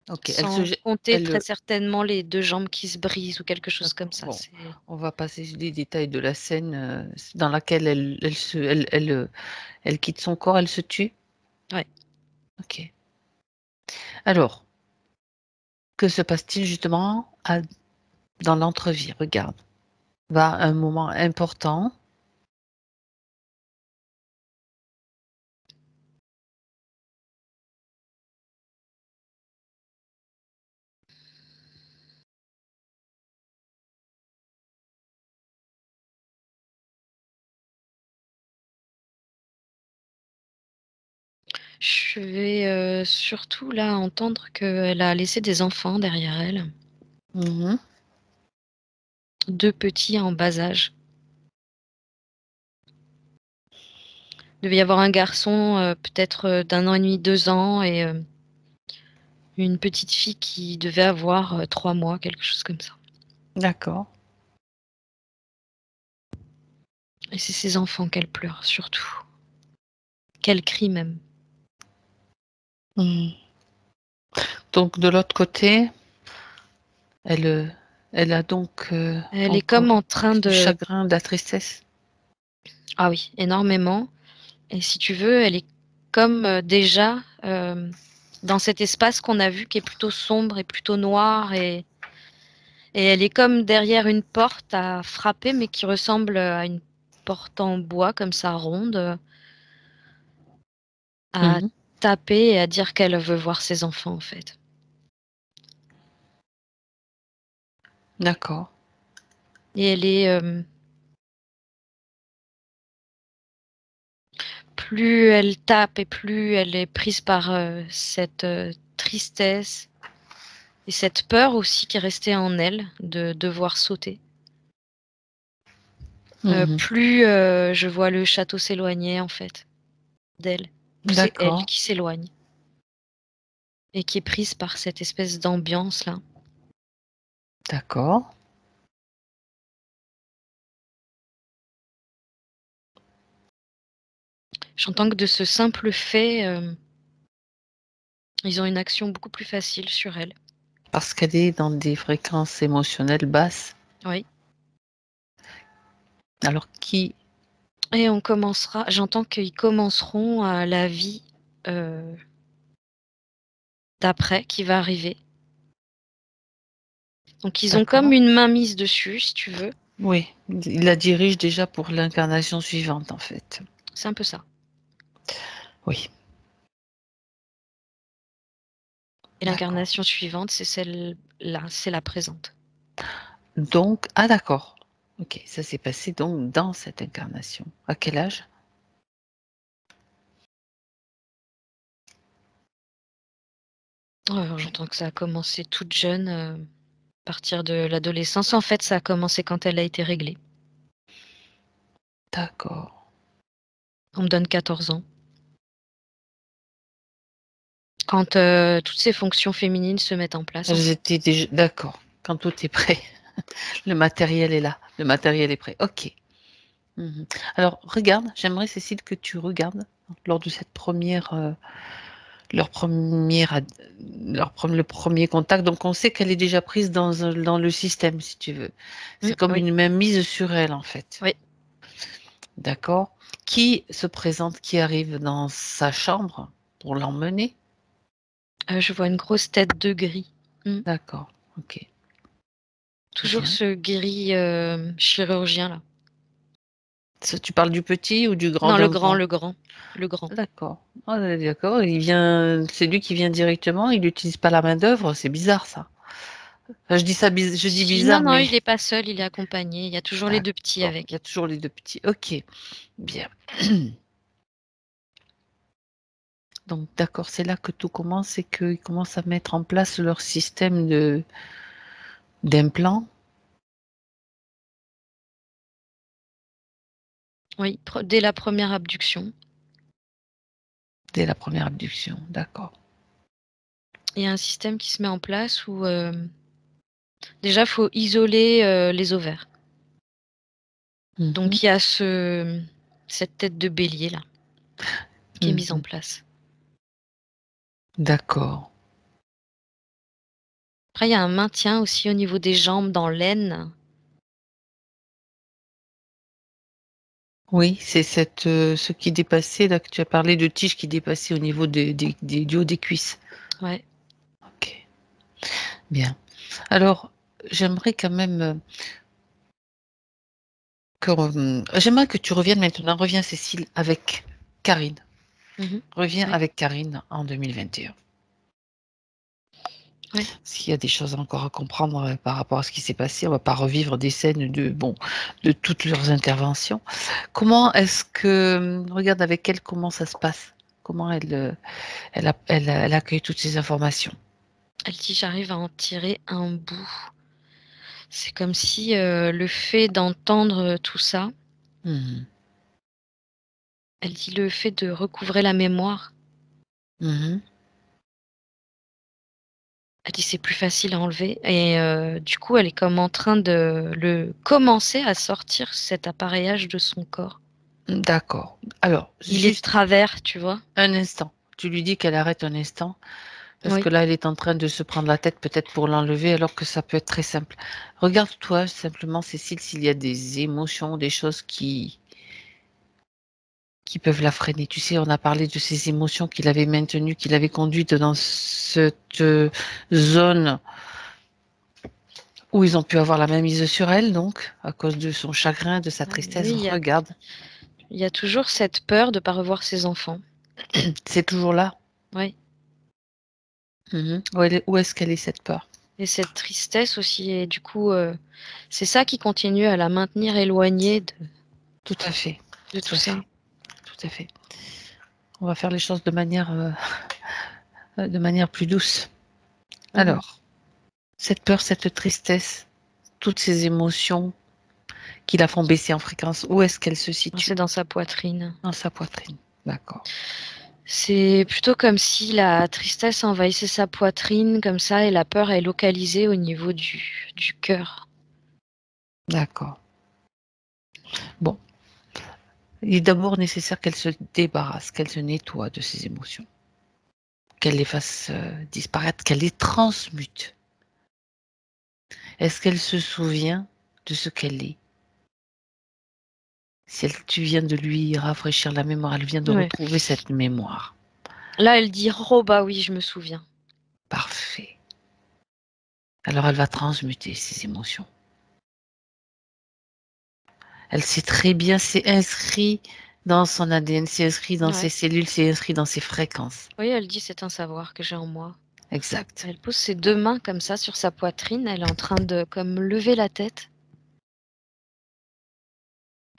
OK, sans compter très elle, certainement les 2 jambes qui se brisent ou quelque chose comme d'accord, ça. bon, on va passer les détails de la scène, dans laquelle elle quitte son corps, elle se tue? Ouais. OK. Alors, que se passe-t-il justement dans l'entrevue? Regarde, va un moment important. Je vais, surtout là entendre qu'elle a laissé des enfants derrière elle. Mmh. 2 petits en bas âge. Il devait y avoir un garçon, peut-être, d'1 an et demi, 2 ans et une petite fille qui devait avoir, 3 mois, quelque chose comme ça. D'accord. Et c'est ses enfants qu'elle pleure surtout. Qu'elle crie même. Mmh. Donc de l'autre côté, elle a donc, Elle est comme encore en train du de chagrin, de la tristesse? ah oui, énormément et si tu veux, elle est comme, déjà, dans cet espace qu'on a vu qui est plutôt sombre et plutôt noir et elle est comme derrière une porte à frapper, mais qui ressemble, à une porte en bois comme ça ronde, à Mmh. taper et à dire qu'elle veut voir ses enfants, en fait. D'accord. Et elle est, plus elle tape et plus elle est prise par, cette, tristesse et cette peur aussi qui est restée en elle de devoir sauter. Mmh. Plus, je vois le château s'éloigner, en fait, d'elle. Plus c'est elle D'accord, qui s'éloigne et qui est prise par cette espèce d'ambiance-là. d'accord. J'entends que de ce simple fait, ils ont une action beaucoup plus facile sur elle. Parce qu'elle est dans des fréquences émotionnelles basses. Oui Alors qui et j'entends qu'ils commenceront, la vie, heu, d'après qui va arriver. Donc ils ont comme d'accord. une mainmise dessus, si tu veux. Oui, il la dirige déjà pour l'incarnation suivante, en fait. C'est un peu ça Oui, et d'accord. l'incarnation suivante, c'est celle-là, c'est la présente. Donc ah d'accord. OK, ça s'est passé donc dans cette incarnation. À quel âge? J'entends que ça a commencé toute jeune, à partir de l'adolescence. En fait, ça a commencé quand elle a été réglée. D'accord. On me donne 14 ans. Quand, toutes ces fonctions féminines se mettent en place, en Elles fait. étaient déjà d'accord, quand tout est prêt. Le matériel est là, le matériel est prêt. Ok. Alors, regarde, j'aimerais, Cécile, que tu regardes lors de cette le premier contact. Donc, on sait qu'elle est déjà prise dans le système, si tu veux. C'est comme oui. une main mise sur elle, en fait. Oui. D'accord. Qui se présente, qui arrive dans sa chambre pour l'emmener? Je vois une grosse tête de gris. D'accord, ok. Toujours Bien. ce gris chirurgien là. Tu parles du petit ou du grand? Non, d'un le grand. D'accord. Ah, d'accord. C'est lui qui vient directement. Il n'utilise pas la main d'œuvre. C'est bizarre ça. Enfin, je dis ça, je dis bizarre, Non, mais il n'est pas seul, il est accompagné. Il y a toujours les deux petits d'accord. avec. Il y a toujours les deux petits. Ok, bien. Donc d'accord, c'est là que tout commence, c'est qu'ils commencent à mettre en place leur système d'implants. Oui, dès la première abduction. Dès la première abduction, d'accord. Il y a un système qui se met en place où déjà il faut isoler les ovaires. Donc il y a cette tête de bélier là qui est mise en place. D'accord. Après il y a un maintien aussi au niveau des jambes dans l'aine. Oui, c'est ce qui dépassait, là que tu as parlé de tige qui dépassait au niveau du haut des cuisses. Ouais. Ok. Bien. Alors, j'aimerais quand même j'aimerais que tu reviennes maintenant. Reviens, Cécile, avec Karine. Reviens Ouais. avec Karine en 2021. Ouais. S'il y a des choses encore à comprendre par rapport à ce qui s'est passé, on ne va pas revivre des scènes de toutes leurs interventions. Comment est-ce que, regarde avec elle, comment ça se passe? Comment elle accueille toutes ces informations? Elle dit j'arrive à en tirer un bout. C'est comme si le fait d'entendre tout ça, elle dit le fait de recouvrer la mémoire, elle dit c'est plus facile à enlever et du coup elle est comme en train de commencer à sortir cet appareillage de son corps. D'accord. Alors, Il est de juste travers, tu vois. un instant. Tu lui dis qu'elle arrête un instant. Parce Oui. que là, elle est en train de se prendre la tête peut-être pour l'enlever, alors que ça peut être très simple. Regarde-toi simplement, Cécile, s'il y a des émotions, des choses qui peuvent la freiner. Tu sais, on a parlé de ces émotions qu'il avait maintenues, qu'il avait conduites dans cette zone où ils ont pu avoir la main mise sur elle, donc, à cause de son chagrin, de sa tristesse. Oui, Regarde. il y a toujours cette peur de ne pas revoir ses enfants. C'est toujours là. Oui. Où est-ce qu'elle est, cette peur? Et cette tristesse aussi, et du coup, c'est ça qui continue à la maintenir éloignée Tout à fait. de tout ça. Tout à fait. On va faire les choses de manière plus douce. Alors, cette peur, cette tristesse, toutes ces émotions qui la font baisser en fréquence, où est-ce qu'elle se situe? C'est dans sa poitrine. Dans sa poitrine. D'accord. C'est plutôt comme si la tristesse envahissait sa poitrine, comme ça, et la peur est localisée au niveau du cœur. D'accord. Bon. Il est d'abord nécessaire qu'elle se débarrasse, qu'elle se nettoie de ces émotions, qu'elle les fasse disparaître, qu'elle les transmute. Est-ce qu'elle se souvient de ce qu'elle est? Si tu viens de lui rafraîchir la mémoire, elle vient de retrouver cette mémoire. Là, elle dit « Oh bah oui, je me souviens ». Parfait. Alors elle va transmuter ces émotions. Elle sait très bien, c'est inscrit dans son ADN, c'est inscrit dans ses cellules, c'est inscrit dans ses fréquences. Oui, elle dit c'est un savoir que j'ai en moi. Exact. Elle pose ses deux mains comme ça sur sa poitrine, elle est en train de comme lever la tête.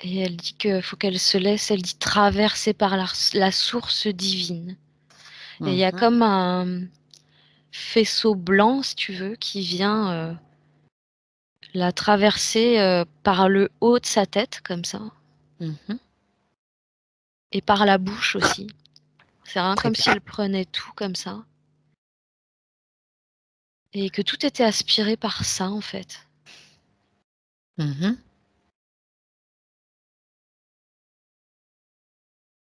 Et elle dit qu'il faut qu'elle se laisse, elle dit, traverser par la source divine. Et il y a comme un faisceau blanc, si tu veux, qui vient la traverser par le haut de sa tête, comme ça. Et par la bouche aussi. C'est vraiment comme si elle prenait tout comme ça. Et que tout était aspiré par ça, en fait. Mhm.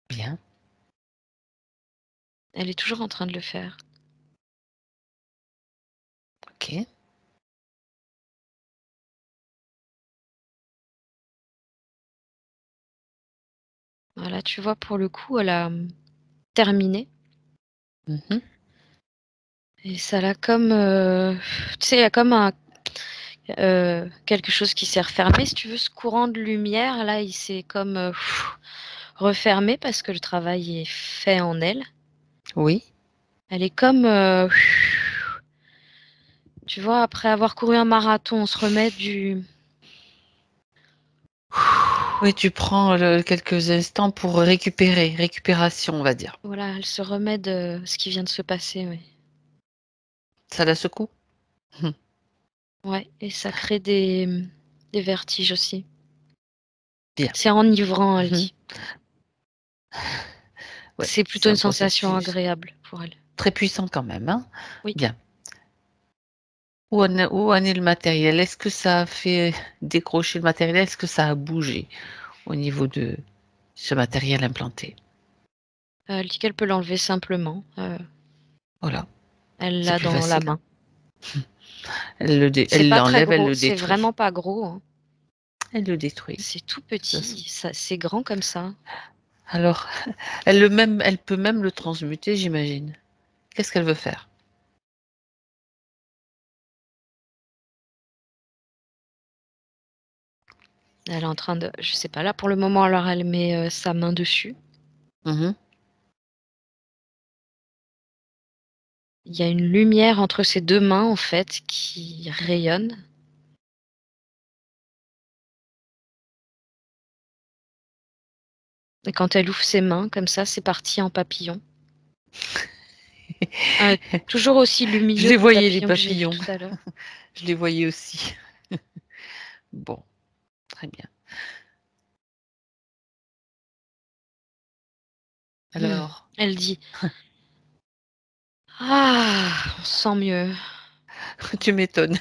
Bien. Elle est toujours en train de le faire. Ok. Voilà, tu vois, pour le coup, elle a terminé. Mhm. Et ça l'a comme... tu sais, il y a comme quelque chose qui s'est refermé. Si tu veux, ce courant de lumière, là, il s'est comme refermé parce que le travail est fait en elle. Oui. Elle est comme... tu vois, après avoir couru un marathon, on se remet du... Oui, tu prends quelques instants pour récupération, on va dire. Voilà, elle se remet de ce qui vient de se passer, oui. Ça la secoue? Mhm. Ouais, et ça crée des vertiges aussi. Bien. C'est enivrant, elle Mhm. dit. Ouais, C'est plutôt c'est une un sensation processus agréable pour elle. très puissant quand même, hein? Oui. Bien. Où en est le matériel? Est-ce que ça a fait décrocher le matériel? Est-ce que ça a bougé au niveau de ce matériel implanté? Elle dit qu'elle peut l'enlever simplement. Voilà, Elle c'est l'a plus dans la facile. main. Elle C'est pas très l'enlève, elle gros, le c'est détruit. vraiment pas gros, hein. Elle le détruit. C'est tout Ça, c'est- petit, c'est grand comme ça. Alors, elle peut même le transmuter, j'imagine. Qu'est-ce qu'elle veut faire? Elle est en train de, je sais pas, là pour le moment, alors elle met sa main dessus. Mhm. Il y a une lumière entre ses deux mains en fait qui rayonne. Et quand elle ouvre ses mains comme ça, c'est parti en papillon. Euh, Toujours aussi Je lumineux les que le voyais, les papillon que j'ai vu papillons. tout à l'heure. Je les voyais aussi. Bon, très bien. Alors, Elle dit ah, on se sent mieux. tu m'étonnes.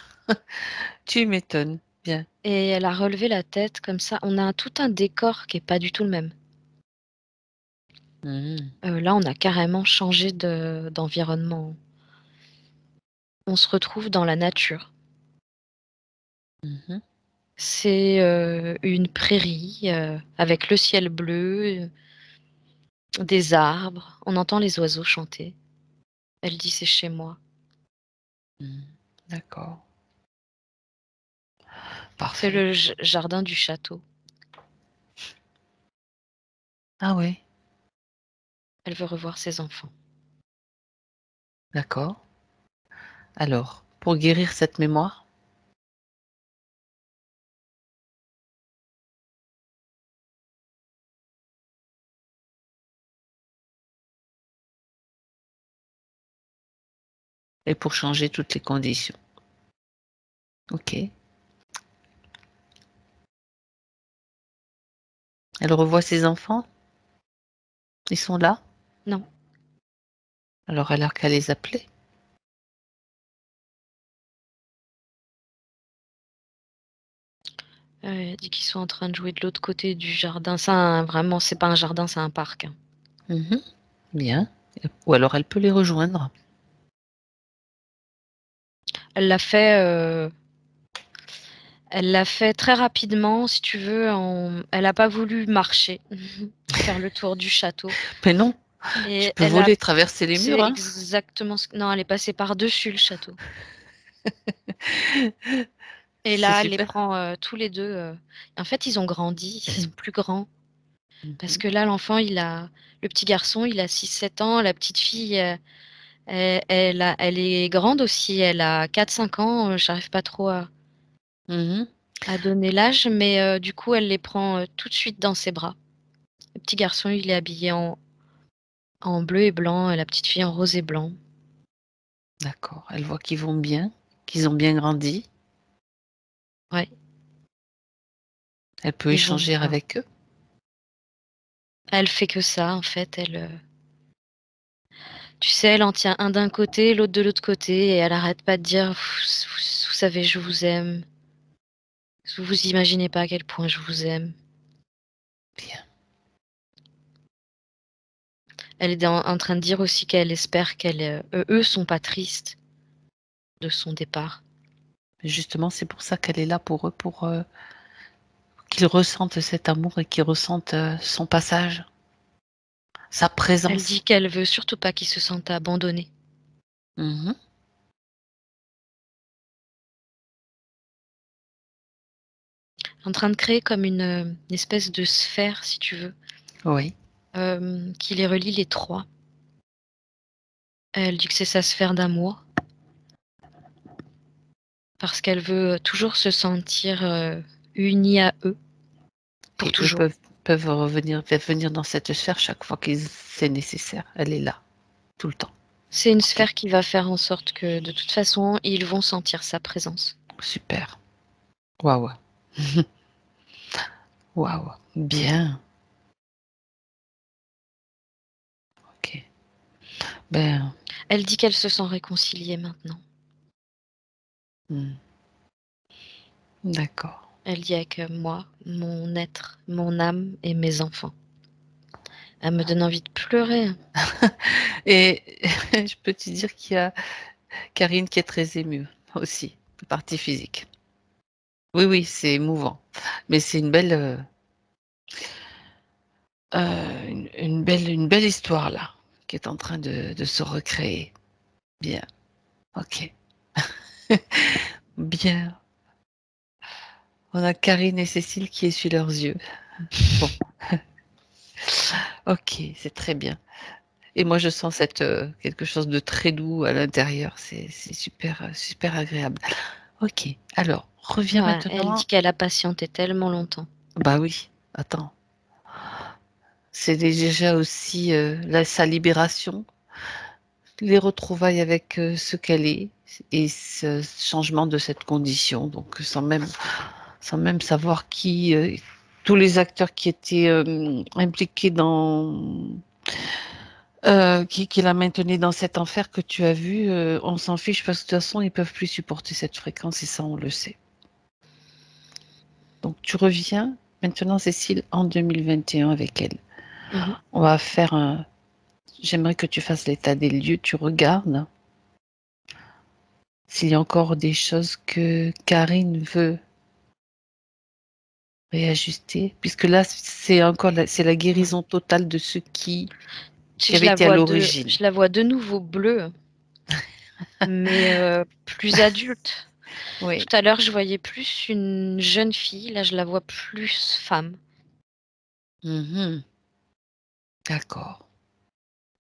Tu m'étonnes. Bien. Et elle a relevé la tête comme ça. On a tout un décor qui est pas du tout le même. Mhm. Là, on a carrément changé d'environnement. On se retrouve dans la nature. Mhm. C'est une prairie avec le ciel bleu, des arbres. On entend les oiseaux chanter. Elle dit c'est chez moi. Mhm. D'accord. C'est Parfait. le jardin du château. Ah oui, Elle veut revoir ses enfants. d'accord. Alors, pour guérir cette mémoire, et pour changer toutes les conditions. Ok. Elle revoit ses enfants. Ils sont là. Non, Alors, elle a qu'à les appeler. elle dit qu'ils sont en train de jouer de l'autre côté du jardin. Vraiment, c'est pas un jardin, c'est un parc, hein. Mhm. Bien. Ou alors, elle peut les rejoindre. Elle l'a fait, elle l'a fait très rapidement, si tu veux. Elle n'a pas voulu marcher, faire le tour du château. Mais non, tu Et peux voler, traverser les c'est murs, hein. exactement Non, elle est passée par-dessus le château. Et C'est là, elle les super. prend tous les deux. En fait, ils ont grandi, ils sont plus grands. Parce Mhm. que là, le petit garçon, il a 6 7 ans. La petite fille, elle est grande aussi. Elle a 4 5 ans. J'arrive pas trop Mhm. à donner l'âge, mais du coup, elle les prend tout de suite dans ses bras. Le petit garçon, il est habillé en bleu et blanc, et la petite fille en rose et blanc. D'accord. Elle voit qu'ils vont bien, qu'ils ont bien grandi. Ouais, Elle peut ils vont échanger bien. avec eux. Elle fait que ça, en fait. Tu sais, elle en tient un d'un côté, l'autre de l'autre côté, et elle arrête pas de dire, vous savez, je vous aime. Vous imaginez pas à quel point je vous aime. Bien. Elle est en train de dire aussi qu'elle espère eux sont pas tristes de son départ. Justement, c'est pour ça qu'elle est là pour eux, pour qu'ils ressentent cet amour et qu'ils ressentent son passage, sa Elle présence. dit qu'elle veut surtout pas qu'ils se sentent abandonnés. Mhm. En train de créer comme une espèce de sphère, si tu veux, Oui. qui les relie les trois. Elle dit que c'est sa sphère d'amour. Parce qu'elle veut toujours se sentir unie à eux. Pour Et eux toujours. peuvent venir dans cette sphère chaque fois que c'est nécessaire. Elle est là, tout le temps. C'est une sphère qui va faire en sorte que de toute façon, ils vont sentir sa présence. Super. Waouh. Waouh. Bien. Ok. Ben. Elle dit qu'elle se sent réconciliée maintenant. D'accord. Elle dit avec moi, mon être, mon âme et mes enfants. Elle me donne envie de pleurer. Et je peux te dire qu'il y a Karine qui est très émue aussi, partie physique. Oui, oui, c'est émouvant. Mais c'est une belle, une belle histoire là, qui est en train de se recréer. Bien. Ok. Bien. On a Karine et Cécile qui essuient leurs yeux. Bon. Ok, c'est très bien. Et moi, je sens quelque chose de très doux à l'intérieur. C'est super, super agréable. Ok. Alors, reviens Ouais, elle maintenant. dit qu'elle a patienté tellement longtemps. Bah oui. Attends. C'est déjà aussi sa libération, les retrouvailles avec ce qu'elle est et ce changement de cette condition. Donc, sans même savoir tous les acteurs qui étaient impliqués qui la maintenaient dans cet enfer que tu as vu, on s'en fiche parce que de toute façon, ils peuvent plus supporter cette fréquence et ça, on le sait. Donc, tu reviens maintenant, Cécile, en 2021 avec elle. On va faire j'aimerais que tu fasses l'état des lieux, tu regardes s'il y a encore des choses que Karine veut réajuster, puisque là, c'est la guérison totale de ce qui avait été à l'origine. Je la vois de nouveau bleue, mais plus adulte. Oui. Tout à l'heure, je voyais plus une jeune fille. Là, je la vois plus femme. D'accord.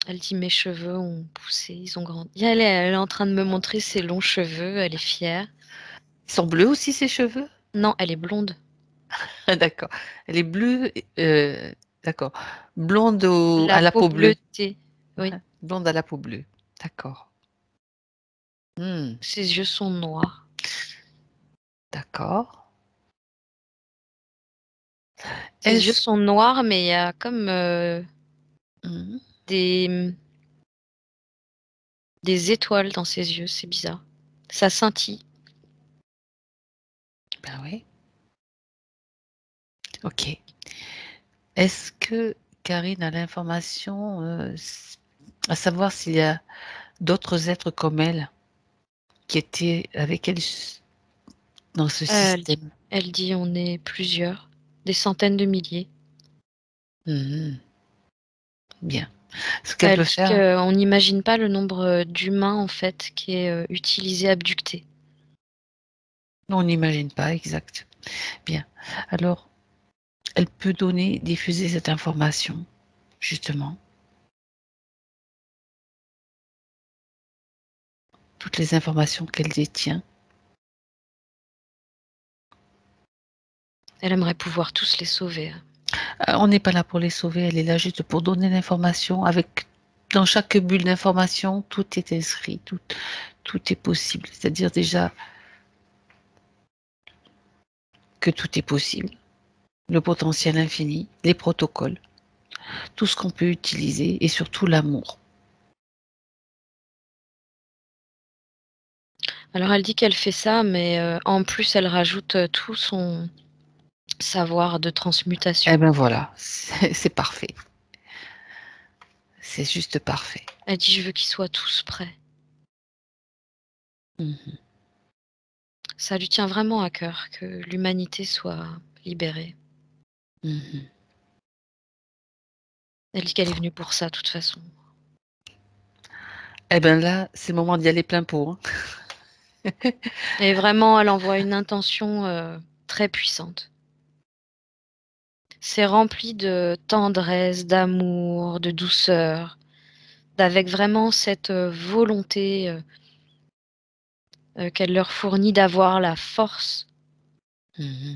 Elle dit mes cheveux ont poussé, ils ont grandi. Elle est en train de me montrer ses longs cheveux. Elle est fière. Ils sont bleus aussi, ses cheveux? Non, elle est blonde. D'accord. Elle est bleue, d'accord. Blonde à La la peau peau bleue. bleutée. Oui. Blonde à la peau bleue. D'accord. Ses yeux sont noirs. D'accord. Ses yeux sont noirs, mais il y a comme des étoiles dans ses yeux. C'est bizarre. Ça scintille. Ben oui. Ok. Est-ce que Karine a l'information à savoir s'il y a d'autres êtres comme elle qui étaient avec elle dans ce système? Elle dit on est plusieurs, des centaines de milliers. Bien. Ce qu'elle peut faire. On n'imagine pas le nombre d'humains en fait qui est utilisé, abducté. On n'imagine pas, exact. Bien. Alors, elle peut diffuser cette information, justement. Toutes les informations qu'elle détient. Elle aimerait pouvoir tous les sauver. On n'est pas là pour les sauver, elle est là juste pour donner l'information. Dans chaque bulle d'information, tout est inscrit, tout est possible. C'est-à-dire déjà que tout est possible. Le potentiel infini, les protocoles, tout ce qu'on peut utiliser et surtout l'amour. Alors elle dit qu'elle fait ça, mais en plus elle rajoute tout son savoir de transmutation. Eh ben voilà, c'est parfait. C'est juste parfait. Elle dit je veux qu'ils soient tous prêts. Ça lui tient vraiment à cœur que l'humanité soit libérée. Elle dit qu'elle est venue pour ça, de toute façon. Eh ben là, c'est le moment d'y aller plein pot. Hein. Et vraiment, elle envoie une intention très puissante. C'est rempli de tendresse, d'amour, de douceur, avec vraiment cette volonté qu'elle leur fournit d'avoir la force. Elle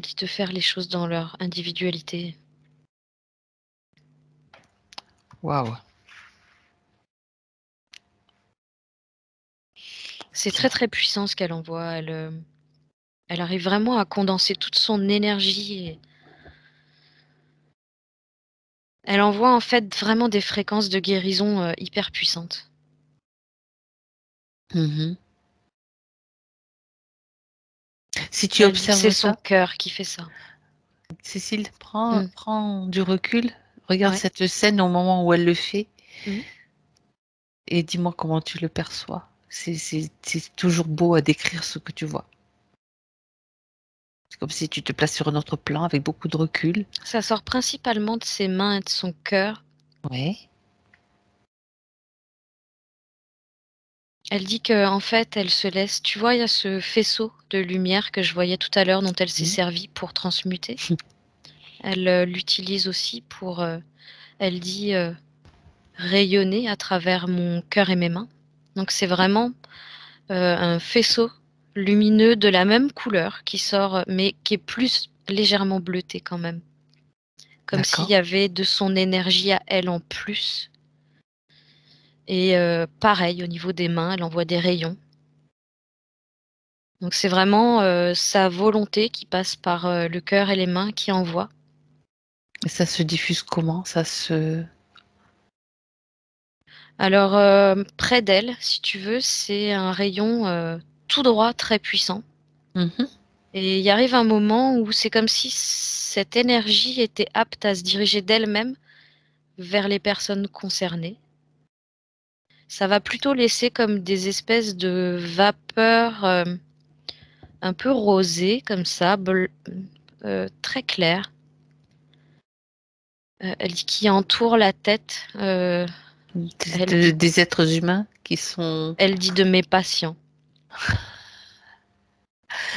dit de faire les choses dans leur individualité. Waouh. C'est très très puissant ce qu'elle envoie. Elle arrive vraiment à condenser toute son énergie. Elle envoie en fait vraiment des fréquences de guérison hyper puissantes. Si tu observes c'est ça, son cœur qui fait ça. Cécile, prends du recul. Regarde Ouais. cette scène au moment où elle le fait. Mhm. Et dis-moi comment tu le perçois. C'est toujours beau à décrire ce que tu vois. C'est comme si tu te places sur un autre plan avec beaucoup de recul. Ça sort principalement de ses mains et de son cœur. Oui. Elle dit qu'en fait, elle se laisse... Tu vois, il y a ce faisceau de lumière que je voyais tout à l'heure dont elle s'est servie pour transmuter. Elle l'utilise aussi pour, elle dit, rayonner à travers mon cœur et mes mains. Donc c'est vraiment un faisceau lumineux de la même couleur qui sort, mais qui est plus légèrement bleuté quand même. Comme s'il y avait de son énergie à elle en plus. Et pareil, au niveau des mains, elle envoie des rayons. Donc c'est vraiment sa volonté qui passe par le cœur et les mains qui envoie. Et ça se diffuse comment? Ça se... Alors près d'elle, si tu veux, c'est un rayon tout droit, très puissant. Et il arrive un moment où c'est comme si cette énergie était apte à se diriger d'elle-même vers les personnes concernées. Ça va plutôt laisser comme des espèces de vapeurs un peu rosées, comme ça, très claires. Elle dit qui entoure la tête. Des êtres humains qui sont... Elle dit de mes patients.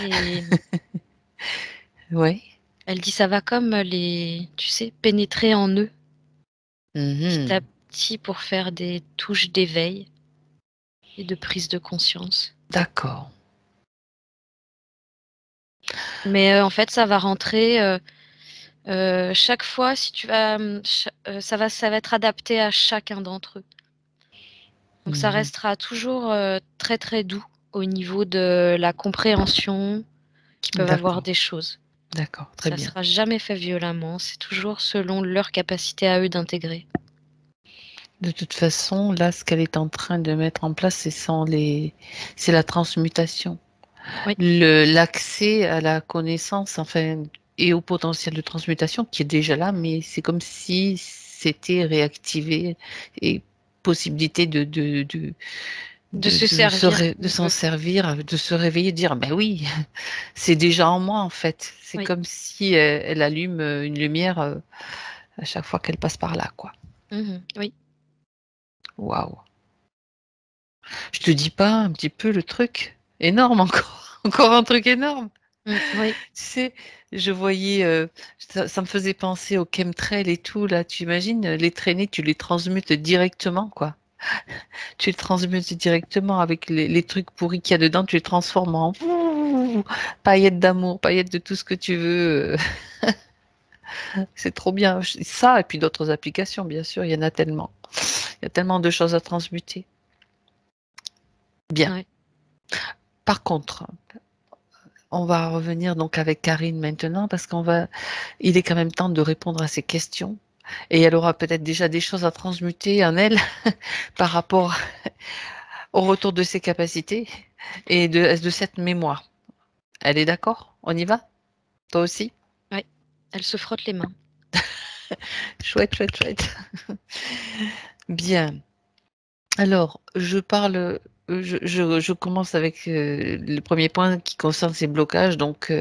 Et ouais. elle dit ça va comme tu sais, pénétrer en eux. Petit à petit pour faire des touches d'éveil et de prise de conscience. D'accord. Mais en fait, ça va rentrer chaque fois, si tu vas, ça va être adapté à chacun d'entre eux. Donc ça restera toujours très très doux au niveau de la compréhension qu'ils peuvent avoir des choses. D'accord, très bien. Ça ne sera jamais fait violemment, c'est toujours selon leur capacité à eux d'intégrer. De toute façon, là, ce qu'elle est en train de mettre en place, c'est la transmutation. Oui. L'accès à la connaissance, enfin, et au potentiel de transmutation qui est déjà là, mais c'est comme si c'était réactivé et possibilité de s'en servir, de se réveiller, de dire, ben oui, c'est déjà en moi en fait. C'est comme si elle allume une lumière à chaque fois qu'elle passe par là, quoi. Oui. Waouh. Je te dis pas un petit peu le truc énorme encore, encore un truc énorme. Oui. Tu sais, je voyais, ça me faisait penser aux chemtrails et tout, là, tu imagines, les traînées, tu les transmutes directement, quoi. Tu les transmutes directement avec les trucs pourris qu'il y a dedans, tu les transformes en paillettes d'amour, paillettes de tout ce que tu veux. C'est trop bien. Ça, et puis d'autres applications, bien sûr, il y en a tellement. Il y a tellement de choses à transmuter. Bien. Ouais. Par contre, on va revenir donc avec Karine maintenant parce il est quand même temps de répondre à ces questions et elle aura peut-être déjà des choses à transmuter en elle par rapport au retour de ses capacités et de cette mémoire. Elle est d'accord? On y va? Toi aussi? Ouais. Elle se frotte les mains. Chouette, chouette, chouette. Bien. Alors, je commence avec le premier point qui concerne ces blocages. Donc,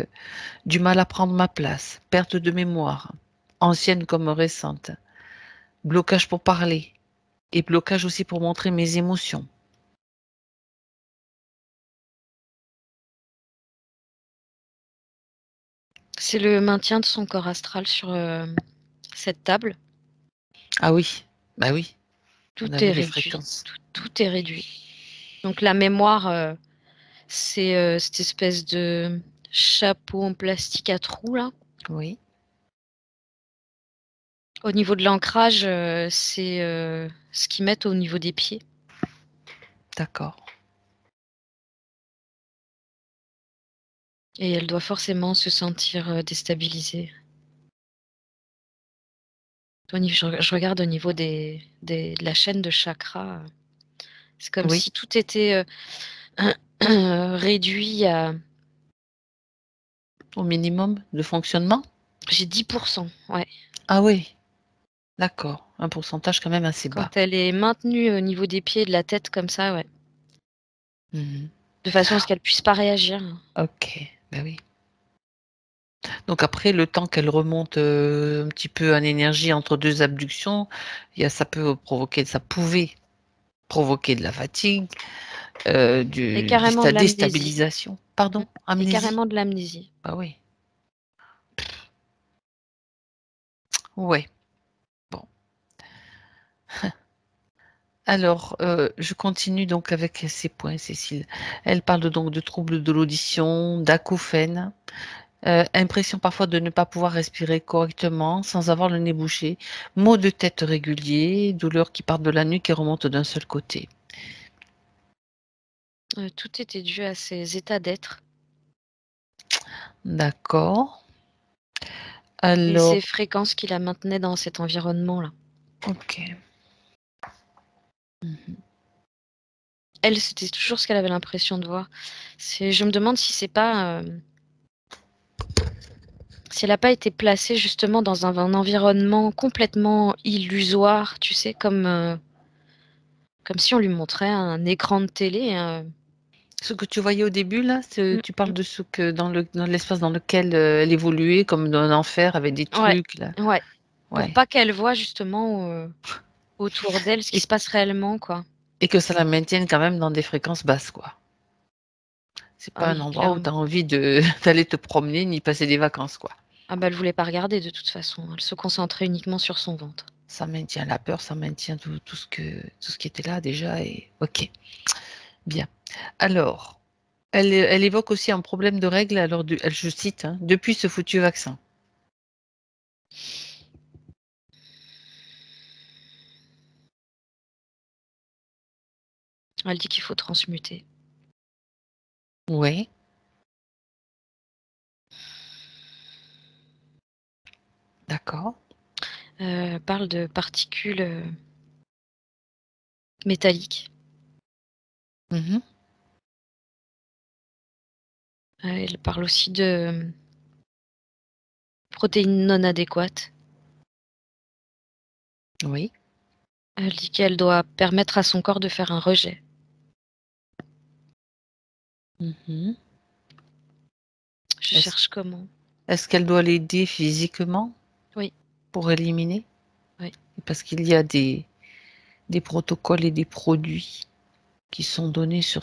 du mal à prendre ma place, perte de mémoire, ancienne comme récente, blocage pour parler et blocage aussi pour montrer mes émotions. C'est le maintien de son corps astral sur cette table. Ah oui, bah oui, on Tout a est vu les réduit. fréquences. Tout est réduit. Donc la mémoire, c'est cette espèce de chapeau en plastique à trous là. Oui, Au niveau de l'ancrage, c'est ce qu'ils mettent au niveau des pieds. d'accord. Et elle doit forcément se sentir déstabilisée. Je regarde au niveau de la chaîne de chakras. C'est comme Oui, si tout était réduit à. au minimum de fonctionnement. J'ai 10%. Ouais. Ah oui, d'accord. Un pourcentage quand même assez bas. Quand elle est maintenue au niveau des pieds et de la tête comme ça, ouais. Mhm. De façon à ce qu'elle puisse pas réagir. Ok, ben oui. Donc après, le temps qu'elle remonte un petit peu en énergie entre deux abductions, ça pouvait provoquer de la fatigue, Et carrément de de la l'amnésie. déstabilisation. Pardon, Et amnésie? carrément de l'amnésie. Bah oui. Ouais. Bon. Alors, je continue donc avec ces points, Cécile. Elle parle donc de troubles de l'audition, d'acouphènes, impression parfois de ne pas pouvoir respirer correctement sans avoir le nez bouché, maux de tête réguliers, douleurs qui partent de la nuque et remontent d'un seul côté. Tout était dû à ses états d'être D'accord. et Alors, ces fréquences qui la maintenaient dans cet environnement-là. ok. Mhm. Elle, c'était toujours ce qu'elle avait l'impression de voir. Je me demande si c'est pas, si elle n'a pas été placée justement dans un environnement complètement illusoire, tu sais, comme si on lui montrait un écran de télé. Ce que tu voyais au début, là, Mm, tu parles mm. de ce que dans l'espace dans lequel elle évoluait, comme dans un enfer avec des Ouais, trucs, là. ouais. Pour Ouais. pas qu'elle voie justement autour d'elle ce qui Et, se passe réellement, quoi. et que ça la maintienne quand même dans des fréquences basses, quoi. C'est Ah pas un oui, endroit où tu clairement. as envie de d'aller te promener ni passer des vacances, quoi. Ah bah elle voulait pas regarder de toute façon. Elle se concentrait uniquement sur son ventre. Ça maintient la peur, ça maintient tout ce qui était là déjà. Et ok, bien. Alors, elle évoque aussi un problème de règles. Alors, je cite, hein, depuis ce foutu vaccin. Elle dit qu'il faut transmuter. Oui, d'accord. Elle parle de particules métalliques. Mhm. Elle parle aussi de protéines non adéquates. Oui. Elle dit qu'elle doit permettre à son corps de faire un rejet. Mhm. Je Est-ce, cherche comment. est-ce qu'elle doit l'aider physiquement Oui, pour éliminer? oui. Parce qu'il y a des protocoles et des produits qui sont donnés sur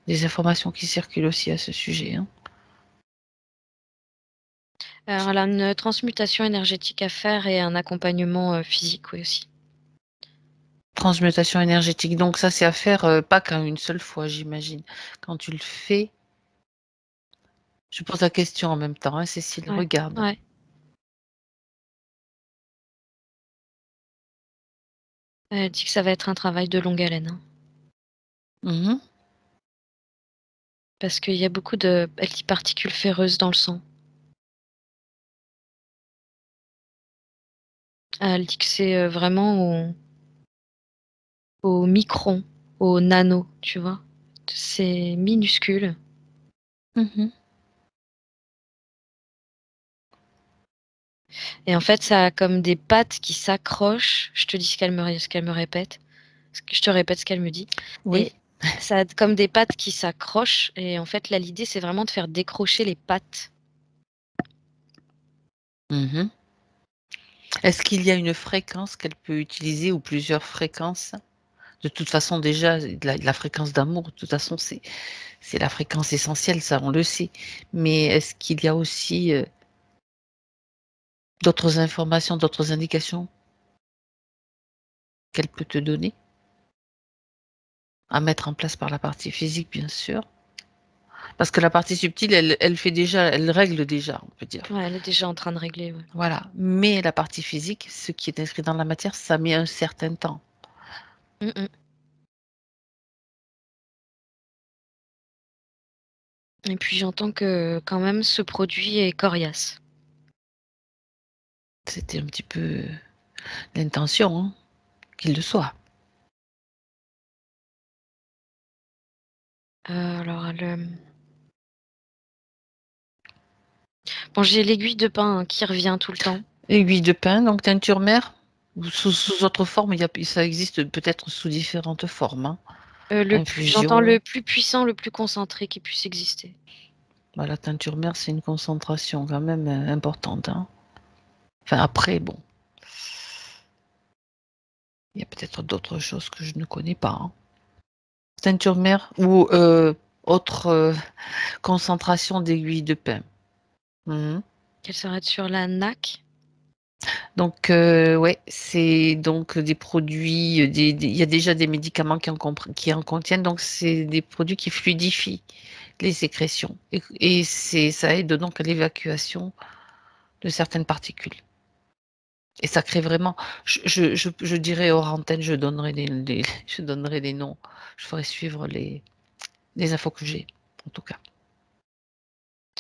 des informations qui circulent aussi à ce sujet, hein. Alors elle a une transmutation énergétique à faire et un accompagnement physique, oui aussi. Transmutation énergétique. Donc ça, c'est à faire pas qu'une une seule fois, j'imagine. Quand tu le fais, je pose la question en même temps, hein, Cécile, Ouais, regarde. ouais. Elle dit que ça va être un travail de longue haleine, hein, Mhm. parce qu'il y a beaucoup de, elle dit particules ferreuses dans le sang. Elle dit que c'est vraiment au micron. au nano, tu vois. C'est minuscule. Mhm. Et en fait, ça a comme des pattes qui s'accrochent. Je te dis ce qu'elle me répète. Je te répète ce qu'elle me dit. Oui. Et ça a comme des pattes qui s'accrochent. Et en fait, là, l'idée, c'est vraiment de faire décrocher les pattes. Mhm. Est-ce qu'il y a une fréquence qu'elle peut utiliser ou plusieurs fréquences? De toute façon, déjà, la fréquence d'amour, de toute façon, c'est la fréquence essentielle, ça, on le sait. Mais est-ce qu'il y a aussi d'autres informations, d'autres indications qu'elle peut te donner à mettre en place par la partie physique, bien sûr? Parce que la partie subtile, elle fait déjà, elle règle déjà, on peut dire. Ouais, elle est déjà en train de régler. Ouais. Voilà. Mais la partie physique, ce qui est inscrit dans la matière, ça met un certain temps. Et puis j'entends que quand même ce produit est coriace. C'était un petit peu l'intention, hein, qu'il le soit. Alors, bon, j'ai l'aiguille de pin qui revient tout le temps. Aiguille de pin, donc teinture mère. Ou sous autre forme, ça existe peut-être sous différentes formes. Hein. J'entends le Infusion. plus puissant, le plus concentré qui puisse exister. Bah, la teinture mère, c'est une concentration quand même importante. Hein. Enfin, après, bon. Il y a peut-être d'autres choses que je ne connais pas. Hein. Teinture mère ou autre concentration d'aiguille de pin. Mhm. Qu'elle serait sur la NAC. Donc, ouais, c'est donc des produits, il y a déjà des médicaments qui en contiennent, donc c'est des produits qui fluidifient les sécrétions. Et ça aide donc à l'évacuation de certaines particules. Et ça crée vraiment, je dirais hors antenne, je donnerai je donnerai des noms, je ferai suivre les infos que j'ai, en tout cas.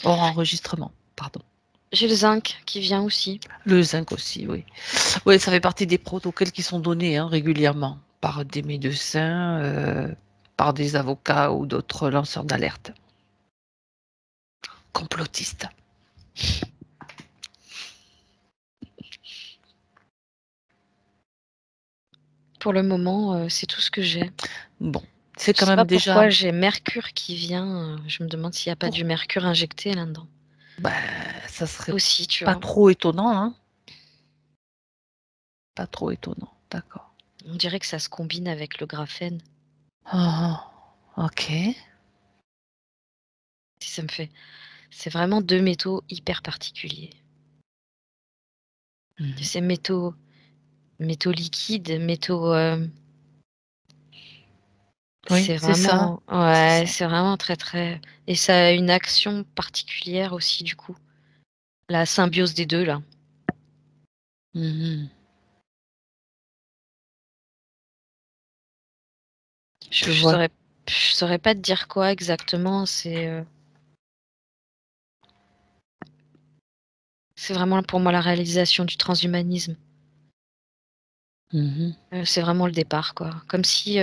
Hors enregistrement, pardon. J'ai le zinc qui vient aussi. Le zinc aussi, oui. Oui, ça fait partie des protocoles qui sont donnés hein, régulièrement par des médecins, par des avocats ou d'autres lanceurs d'alerte. Complotistes. Pour le moment, c'est tout ce que j'ai. Bon, c'est Je quand sais même pas déjà... pourquoi j'ai Mercure qui vient. Je me demande s'il n'y a pas du Mercure injecté là-dedans. Ben, ça serait Aussi, tu pas vois. trop étonnant, hein. Pas trop étonnant, d'accord. On dirait que ça se combine avec le graphène. Ah, ok. Ça me fait. C'est vraiment deux métaux hyper particuliers. Mhm. Ces métaux liquides, métaux. Oui, C'est c'est ça. vraiment. Ouais, c'est vraiment très très. Et ça a une action particulière aussi, du coup. La symbiose des deux, là. Mhm. Je, Je je vois. saurais, je saurais pas te dire quoi exactement. C'est vraiment pour moi la réalisation du transhumanisme. Mhm. C'est vraiment le départ, quoi. Comme si.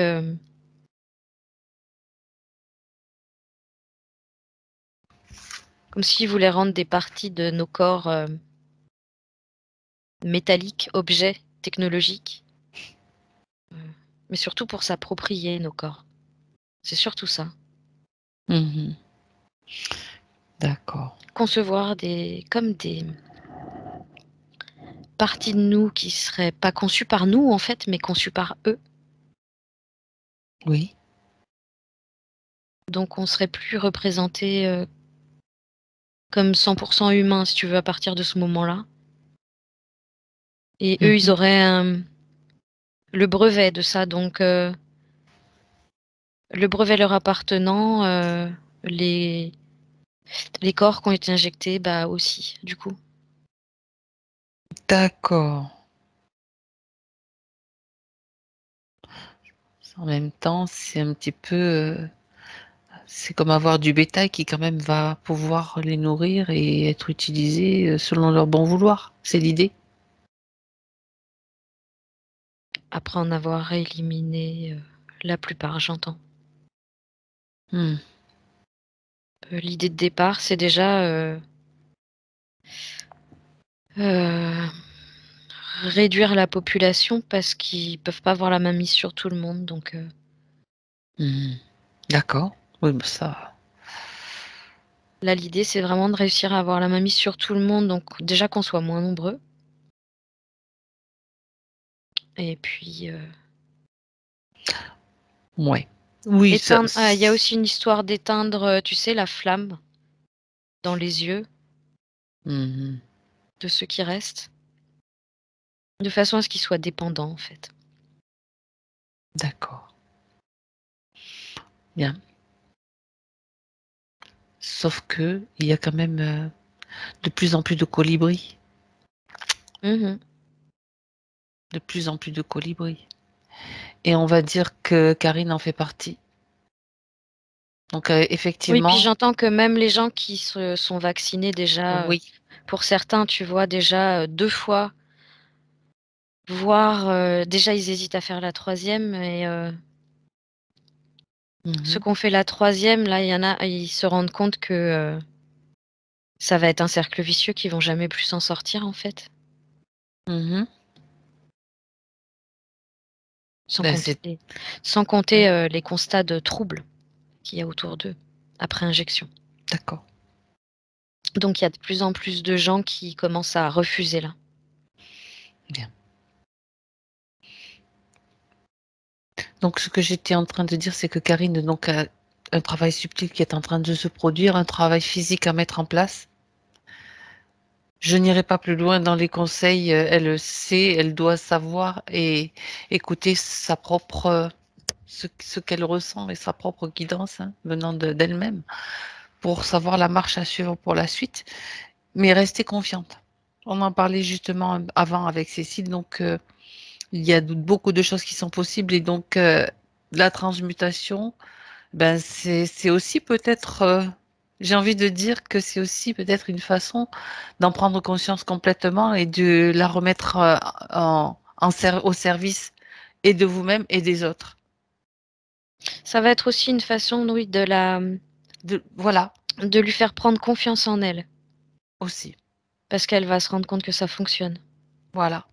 Comme s'ils voulaient rendre des parties de nos corps métalliques, objets technologiques. Mais surtout pour s'approprier nos corps. C'est surtout ça. Mhm. D'accord. Concevoir comme des parties de nous qui seraient pas conçues par nous, en fait, mais conçues par eux. Oui. Donc on serait plus représenté comme 100% humain, si tu veux, à partir de ce moment-là. Et eux, ils Mhm. auraient le brevet de ça. Donc le brevet leur appartenant, les corps qui ont été injectés, bah aussi, du coup. D'accord. En même temps, c'est un petit peu... c'est comme avoir du bétail qui quand même va pouvoir les nourrir et être utilisé selon leur bon vouloir. C'est l'idée. Après en avoir éliminé la plupart, j'entends. Hmm. L'idée de départ, c'est déjà réduire la population parce qu'ils peuvent pas avoir la main mise sur tout le monde. Donc, D'accord. Oui, mais ça. là, l'idée, c'est vraiment de réussir à avoir la main mise sur tout le monde. Donc, déjà qu'on soit moins nombreux. Et puis, Ouais. Oui, ça. éteindre. Il y a aussi une histoire d'éteindre, tu sais, la flamme dans les yeux Mhm. de ceux qui restent, de façon à ce qu'ils soient dépendants, en fait. D'accord. Bien. Sauf que il y a quand même de plus en plus de colibris. Mhm. De plus en plus de colibris. Et on va dire que Karine en fait partie. Donc, Oui, puis effectivement, j'entends que même les gens qui se sont vaccinés déjà, oui. pour certains, tu vois, déjà 2 fois, voire déjà ils hésitent à faire la troisième. Et ceux Mhm. qui ont fait la troisième, là, il y en a, ils se rendent compte que ça va être un cercle vicieux qu'ils vont jamais plus s'en sortir, en fait. Mhm. Sans Ben, compter, c'est. sans Oui, compter les constats de troubles qu'il y a autour d'eux après injection. d'accord. Donc il y a de plus en plus de gens qui commencent à refuser là. Bien. Donc, ce que j'étais en train de dire, c'est que Karine donc, a un travail subtil qui est en train de se produire, un travail physique à mettre en place. Je n'irai pas plus loin dans les conseils. Elle sait, elle doit savoir et écouter sa propre, ce qu'elle ressent et sa propre guidance venant d'elle-même pour savoir la marche à suivre pour la suite, mais rester confiante. On en parlait justement avant avec Cécile, donc il y a beaucoup de choses qui sont possibles et donc la transmutation, ben c'est aussi peut-être, j'ai envie de dire que c'est aussi peut-être une façon d'en prendre conscience complètement et de la remettre au service et de vous-même et des autres. Ça va être aussi une façon, oui, Voilà, de lui faire prendre confiance en elle, aussi. parce qu'elle va se rendre compte que ça fonctionne. Voilà.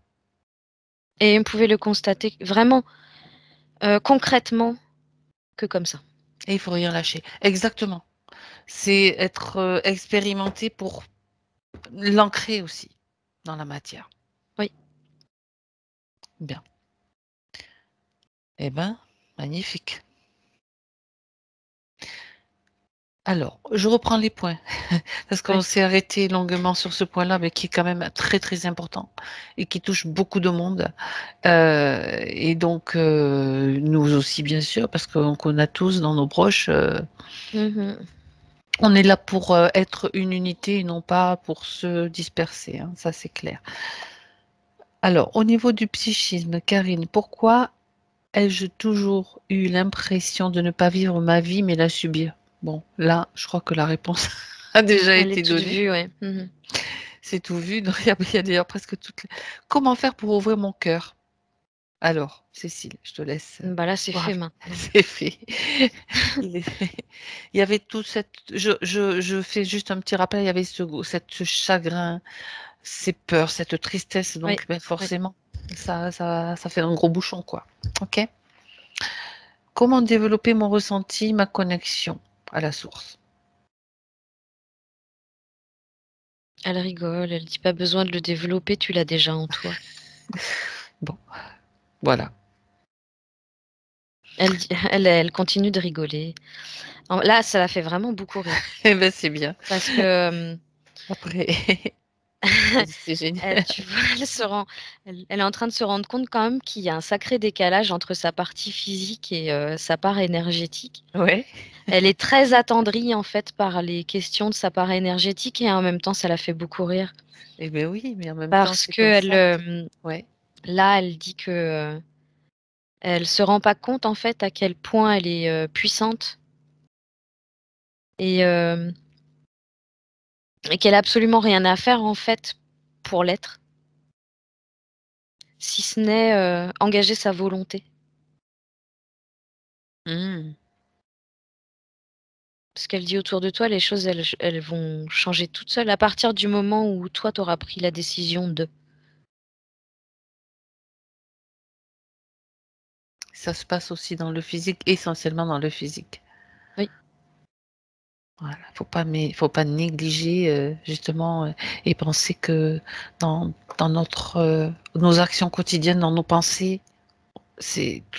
Et on pouvait le constater vraiment concrètement que comme ça. Et il faut rien lâcher. Exactement. C'est être expérimenté pour l'ancrer aussi dans la matière. Oui. Bien. Eh ben, magnifique. Alors, je reprends les points, parce qu'on Ouais. s'est arrêté longuement sur ce point-là, mais qui est quand même très très important et qui touche beaucoup de monde. Et donc, nous aussi, bien sûr, parce qu'on a tous dans nos proches, Mhm. on est là pour être une unité et non pas pour se disperser, hein, ça c'est clair. Alors, au niveau du psychisme, Karine, pourquoi ai-je toujours eu l'impression de ne pas vivre ma vie, mais la subir? Bon, là, je crois que la réponse a déjà Elle est été toute donnée. vue, ouais. Mhm. C'est tout vu. Donc, il y a d'ailleurs presque toutes les... Comment faire pour ouvrir mon cœur? Alors, Cécile, je te laisse. Bah là, c'est fait Voilà, maintenant. c'est fait. Il est- il y avait tout cette... Je fais juste un petit rappel, il y avait ce chagrin, ces peurs, cette tristesse. Oui, Donc, ben, oui. forcément, ça fait un gros bouchon, quoi. OK? Comment développer mon ressenti, ma connexion à la source? Elle rigole, elle dit pas besoin de le développer, tu l'as déjà en toi. Bon, voilà. Elle continue de rigoler. Là, ça la fait vraiment beaucoup rire. Eh ben, c'est bien. Parce que Après, c'est génial. tu vois, elle est en train de se rendre compte quand même qu'il y a un sacré décalage entre sa partie physique et sa part énergétique. Ouais. Elle est très attendrie en fait par les questions de sa part énergétique et en même temps, ça la fait beaucoup rire. Eh ben oui, mais en même temps, Parce c'est que comme ça. Ouais. là, elle dit que elle se rend pas compte en fait à quel point elle est puissante et, euh, et qu'elle a absolument rien à faire en fait pour l'être, si ce n'est engager sa volonté. Mmh. Parce qu'elle dit autour de toi, les choses, elles vont changer toutes seules à partir du moment où toi, tu auras pris la décision de. Ça se passe aussi dans le physique, essentiellement dans le physique. Oui. Voilà, faut pas négliger justement et penser que dans nos actions quotidiennes, dans nos pensées,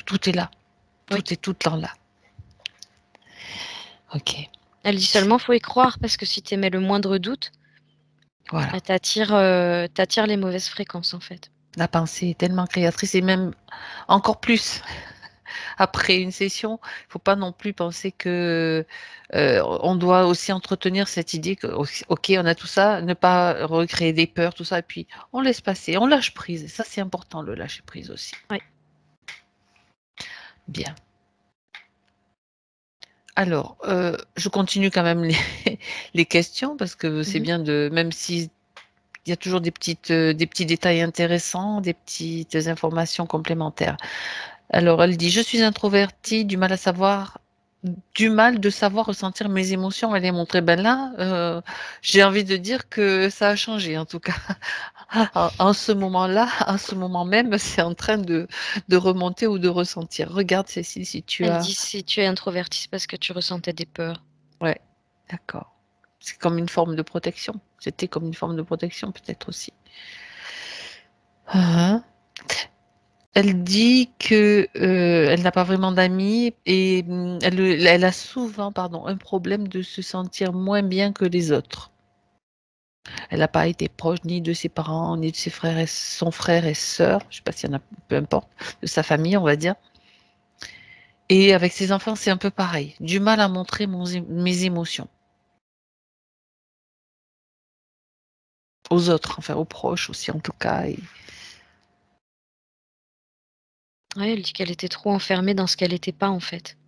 tout est là, Oui. tout est tout le temps là. Ok, Elle dit seulement, faut y croire, parce que si tu émets le moindre doute, voilà. t'attires les mauvaises fréquences, en fait. La pensée est tellement créatrice et même encore plus après une session. Il faut pas non plus penser que on doit aussi entretenir cette idée que ok, on a tout ça, ne pas recréer des peurs, tout ça, et puis on laisse passer, on lâche prise. Ça, c'est important, le lâcher prise aussi. Oui. Bien. Alors, je continue quand même les questions parce que c'est bien de, même si il y a toujours des petits détails intéressants, des petites informations complémentaires. Alors, elle dit, je suis introvertie, du mal de savoir ressentir mes émotions. Elle est montrée. Ben là, j'ai envie de dire que ça a changé, en tout cas. En ce moment-là, en ce moment même, c'est en train de remonter ou de ressentir. Regarde, Cécile, si tu Elle as... dit, si tu es introvertie, c'est parce que tu ressentais des peurs. Ouais, d'accord. C'est comme une forme de protection. C'était comme une forme de protection, peut-être aussi. Hein. Elle dit que elle n'a pas vraiment d'amis et elle a souvent, pardon, un problème de se sentir moins bien que les autres. Elle n'a pas été proche ni de ses parents, ni de ses frères et son frère et sœur, je ne sais pas s'il y en a, peu importe, de sa famille, on va dire. Et avec ses enfants, c'est un peu pareil. Du mal à montrer mes émotions aux autres, enfin aux proches aussi en tout cas. Ouais, elle dit qu'elle était trop enfermée dans ce qu'elle n'était pas, en fait.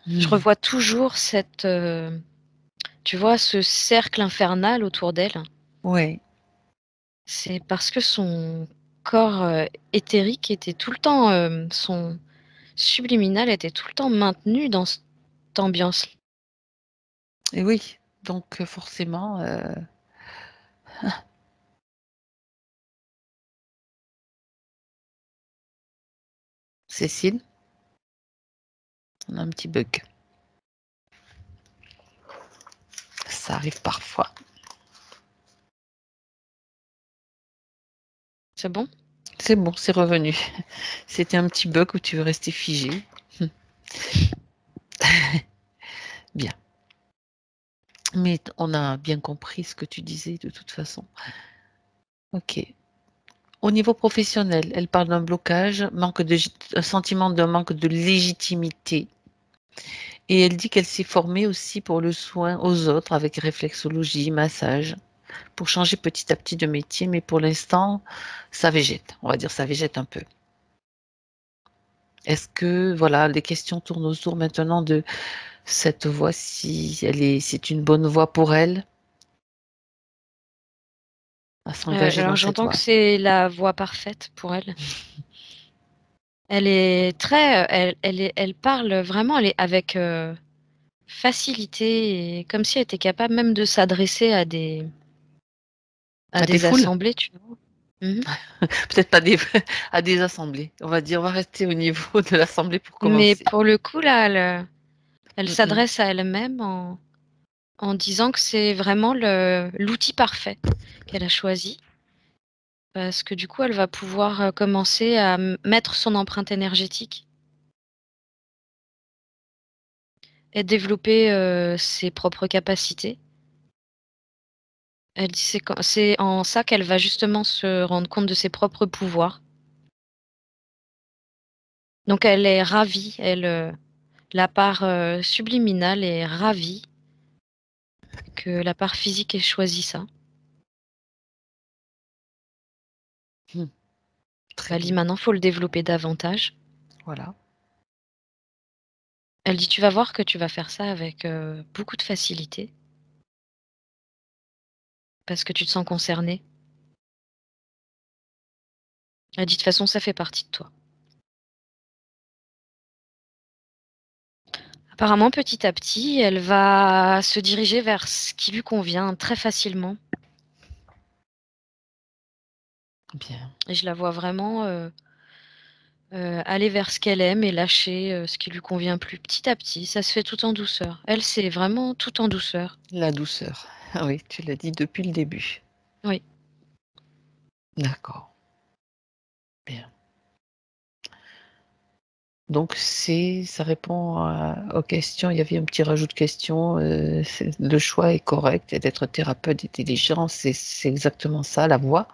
Je revois toujours tu vois, ce cercle infernal autour d'elle. Ouais. C'est parce que son corps éthérique était tout le temps, son subliminal était tout le temps maintenu dans cette ambiance. Et oui, donc forcément, Cécile, on a un petit bug. Ça arrive parfois. C'est bon? C'est bon, c'est revenu. C'était un petit bug où tu veux rester figé. Bien. Mais on a bien compris ce que tu disais de toute façon. Ok. Au niveau professionnel, elle parle d'un blocage, un sentiment d'un manque de légitimité. Et elle dit qu'elle s'est formée aussi pour le soin aux autres avec réflexologie, massage, pour changer petit à petit de métier. Mais pour l'instant, ça végète. On va dire ça végète un peu. Est-ce que, voilà, les questions tournent autour maintenant de cette voie, si c'est une bonne voie pour elle à s'engager dans Alors cette j'entends que voie. c'est la voie parfaite pour elle. Elle est très, elle parle vraiment, elle est avec facilité, et comme si elle était capable même de s'adresser à À des des foules, assemblées, tu vois. Mhm. peut-être pas à des assemblées. On va dire, on va rester au niveau de l'assemblée pour Mais commencer. pour le coup, là, elle Mm, mm. s'adresse à elle-même en disant que c'est vraiment l'outil parfait qu'elle a choisi. Parce que du coup, elle va pouvoir commencer à mettre son empreinte énergétique et développer ses propres capacités. Elle dit c'est en ça qu'elle va justement se rendre compte de ses propres pouvoirs. Donc elle est ravie, la part subliminale est ravie que la part physique ait choisi ça. Mm. Très Elle dit bien. maintenant, faut le développer davantage. Voilà. Elle dit, tu vas voir que tu vas faire ça avec beaucoup de facilité parce que tu te sens concerné. Elle dit, de toute façon, ça fait partie de toi. Apparemment, petit à petit, elle va se diriger vers ce qui lui convient très facilement. Bien. Et je la vois vraiment aller vers ce qu'elle aime et lâcher ce qui lui convient plus petit à petit. Ça se fait tout en douceur. Elle, c'est vraiment tout en douceur. La douceur. Ah oui, tu l'as dit depuis le début. Oui. D'accord. Bien. Donc ça répond aux questions. Il y avait un petit rajout de questions. Le choix est correct et d'être thérapeute intelligent, c'est exactement ça, la voie.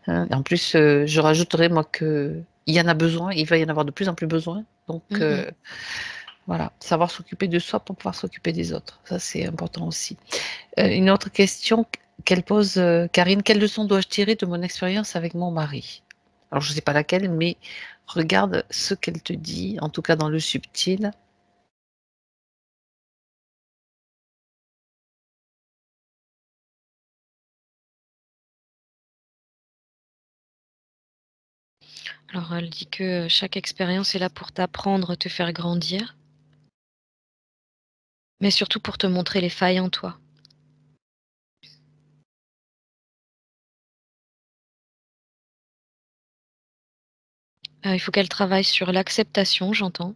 Hein. En plus, je rajouterais moi que il y en a besoin, il va y en avoir de plus en plus besoin. Donc voilà, savoir s'occuper de soi pour pouvoir s'occuper des autres. Ça, c'est important aussi. Une autre question qu'elle pose, Karine, quelle leçon dois-je tirer de mon expérience avec mon mari? Alors, je ne sais pas laquelle, mais regarde ce qu'elle te dit, en tout cas dans le subtil. Alors, elle dit que chaque expérience est là pour t'apprendre, te faire grandir, mais surtout pour te montrer les failles en toi. Il faut qu'elle travaille sur l'acceptation, j'entends.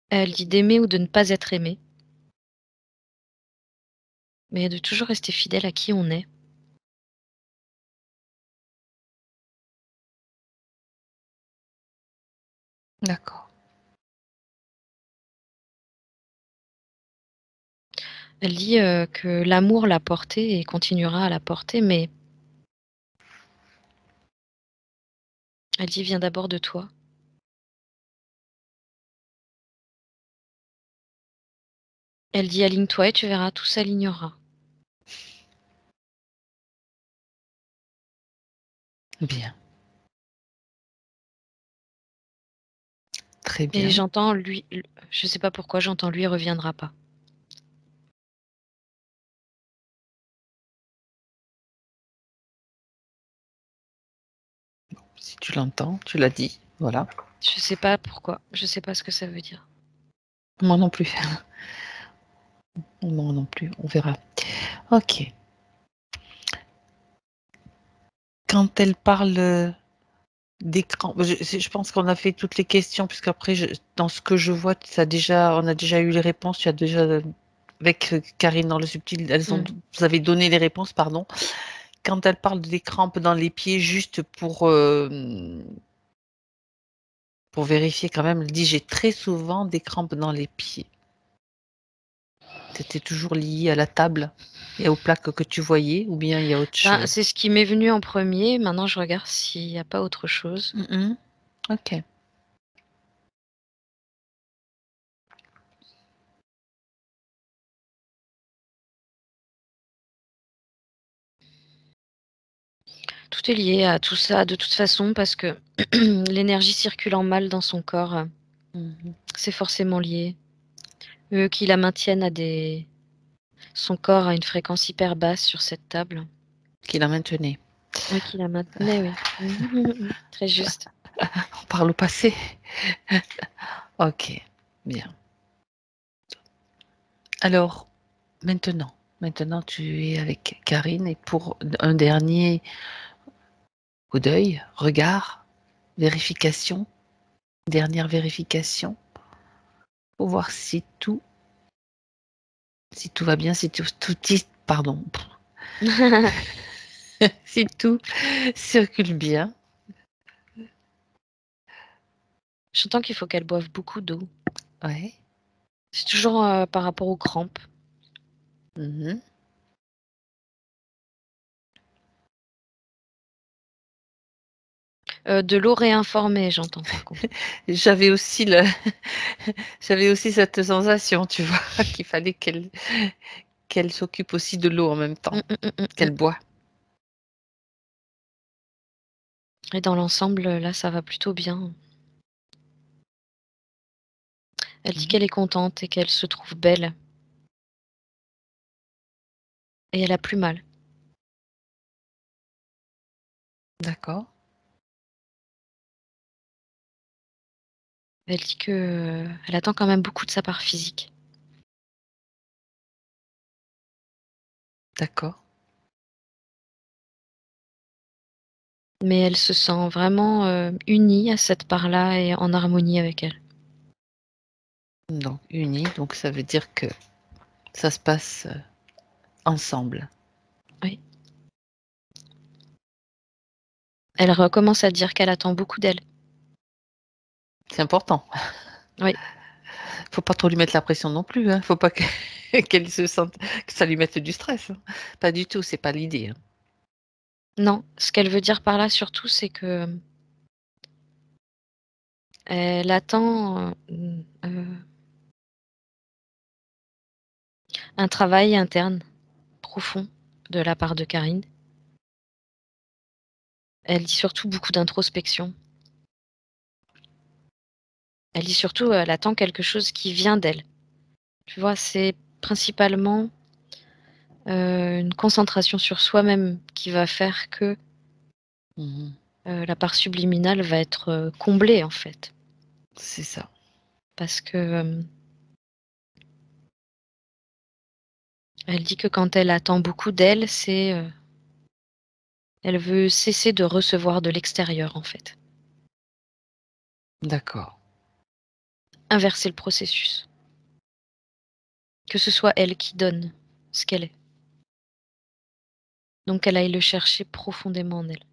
Elle dit d'aimer ou de ne pas être aimé, mais de toujours rester fidèle à qui on est. D'accord. Elle dit que l'amour l'a portée et continuera à la porter, mais elle dit vient d'abord de toi. Elle dit aligne-toi et tu verras, tout s'alignera. Bien. Très Et bien. j'entends lui, je sais pas pourquoi, j'entends lui reviendra pas. Si tu l'entends, tu l'as dit. Voilà. Je sais pas pourquoi, je sais pas ce que ça veut dire. Moi non plus. Moi non plus. On verra. Ok. Quand elle parle d'écran, je pense qu'on a fait toutes les questions, puisqu'après, dans ce que je vois, on a déjà eu les réponses. Tu as déjà, avec Karine dans le subtil, vous avez donné les réponses, pardon. Quand elle parle des crampes dans les pieds, juste pour vérifier quand même, elle dit j'ai très souvent des crampes dans les pieds. C'était toujours lié à la table et aux plaques que tu voyais, ou bien il y a autre Ben, chose? c'est ce qui m'est venu en premier. Maintenant, je regarde s'il n'y a pas autre chose. Ok. Tout est lié à tout ça de toute façon parce que l'énergie circulant mal dans son corps, Mhm. c'est forcément lié. Qui la maintiennent à des son corps à une fréquence hyper basse sur cette table. Qui la maintenait. Oui, qui la maintenait, oui. Très juste. On parle au passé. Ok, bien. Alors, maintenant tu es avec Karine et pour un dernier coup d'œil, regard, vérification, dernière vérification, pour voir si tout va bien, pardon, si tout circule bien. J'entends qu'il faut qu'elle boive beaucoup d'eau. Ouais. C'est toujours, par rapport aux crampes. Mhm. De l'eau réinformée, j'entends par contre. J'avais aussi j'avais aussi cette sensation, tu vois, qu'il fallait qu'elle s'occupe aussi de l'eau en même temps, Mmh. qu'elle boit. Et dans l'ensemble, là, ça va plutôt bien. Elle dit Mhm. qu'elle est contente et qu'elle se trouve belle et elle a plus mal. D'accord. Elle dit que elle attend quand même beaucoup de sa part physique. D'accord. Mais elle se sent vraiment, unie à cette part-là et en harmonie avec elle. Donc unis, donc ça veut dire que ça se passe, ensemble. Oui. Elle recommence à dire qu'elle attend beaucoup d'elle. C'est important. Oui. Faut pas trop lui mettre la pression non plus, hein. Faut pas que qu'elle se sente que ça lui mette du stress, hein. Pas du tout, c'est pas l'idée, hein. Non, ce qu'elle veut dire par là surtout, c'est que, elle attend, un travail interne profond de la part de Karine. Elle dit surtout beaucoup d'introspection. Elle dit surtout, elle attend quelque chose qui vient d'elle. Tu vois? C'est principalement, une concentration sur soi-même qui va faire que, Mmh. la part subliminale va être, comblée, en fait. C'est ça. Parce que, elle dit que quand elle attend beaucoup d'elle, c'est, elle veut cesser de recevoir de l'extérieur, en fait. D'accord. Inverser le processus. Que ce soit elle qui donne ce qu'elle est. Donc qu'elle aille le chercher profondément en elle.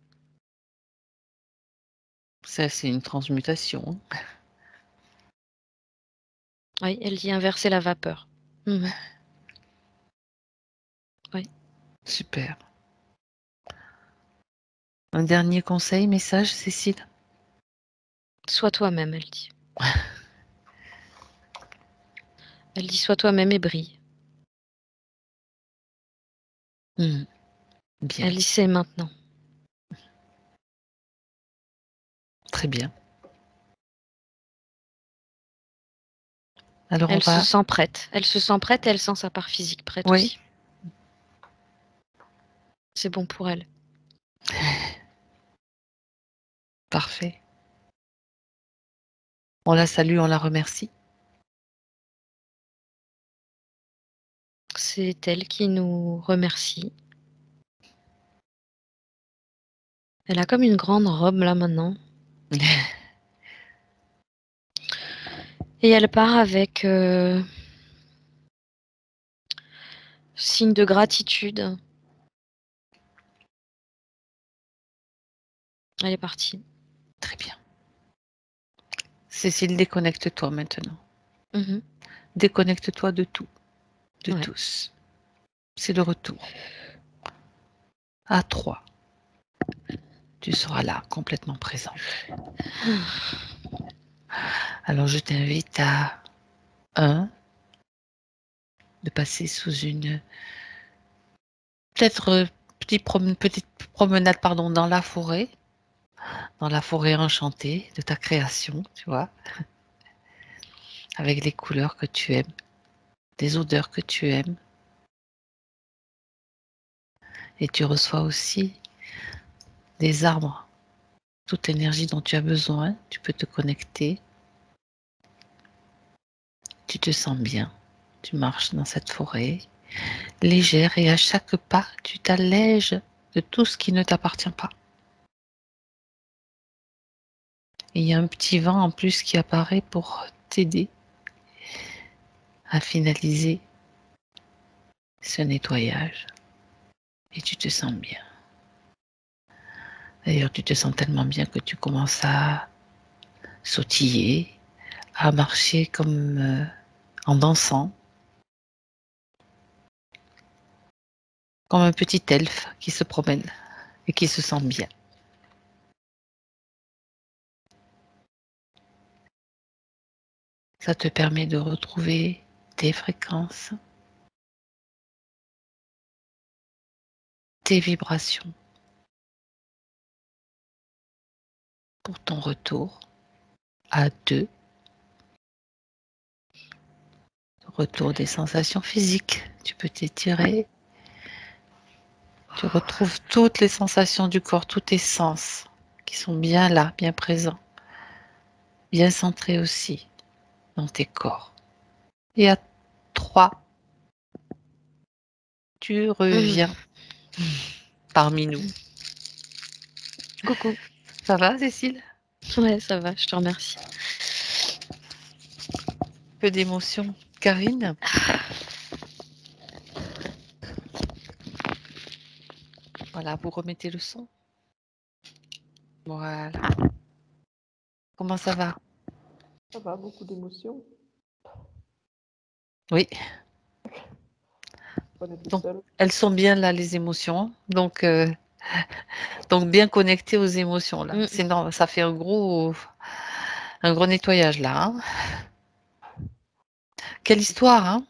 Ça, c'est une transmutation, hein. Oui, elle dit inverser la vapeur. Mmh. Oui. Super. Un dernier conseil, message, Cécile? Sois toi-même, elle dit. Elle dit: «Sois toi-même et brille». Mmh. Bien, Elle dit: «C'est maintenant». très bien. Alors on Elle se va sent prête. Elle se sent prête et elle sent sa part physique prête oui, aussi. C'est bon pour elle. parfait. On la salue, on la remercie. C'est elle qui nous remercie. Elle a comme une grande robe là maintenant et elle part avec, signe de gratitude. Elle est partie. Très bien. Cécile, déconnecte-toi maintenant. Mmh. Déconnecte-toi de tout, de Ouais. tous. C'est le retour. À 3, tu seras là, complètement présente. Alors je t'invite à 1, de passer sous une peut-être, petite promenade, pardon, dans la forêt enchantée de ta création, tu vois? Avec les couleurs que tu aimes, des odeurs que tu aimes et tu reçois aussi des arbres, toute l'énergie dont tu as besoin, tu peux te connecter. Tu te sens bien, tu marches dans cette forêt, légère et à chaque pas, tu t'allèges de tout ce qui ne t'appartient pas. Et il y a un petit vent en plus qui apparaît pour t'aider à finaliser ce nettoyage et tu te sens bien. D'ailleurs, tu te sens tellement bien que tu commences à sautiller, à marcher comme en dansant, comme un petit elfe qui se promène et qui se sent bien. Ça te permet de retrouver tes fréquences, tes vibrations pour ton retour à 2, retour des sensations physiques. Tu peux t'étirer, tu retrouves toutes les sensations du corps, tous tes sens qui sont bien là, bien présents. bien centré aussi dans tes corps. Et à 3, tu reviens parmi nous. Coucou. Ça va, Cécile? Ouais, ça va, je te remercie. Peu d'émotion. Karine? Voilà, vous remettez le son. Voilà. Comment ça va? Ça va, beaucoup d'émotions. Oui. On est tout Donc, seul. elles sont bien là, les émotions. Donc bien connectées aux émotions là. Sinon, ça fait un gros nettoyage là. Hein. Quelle histoire, hein?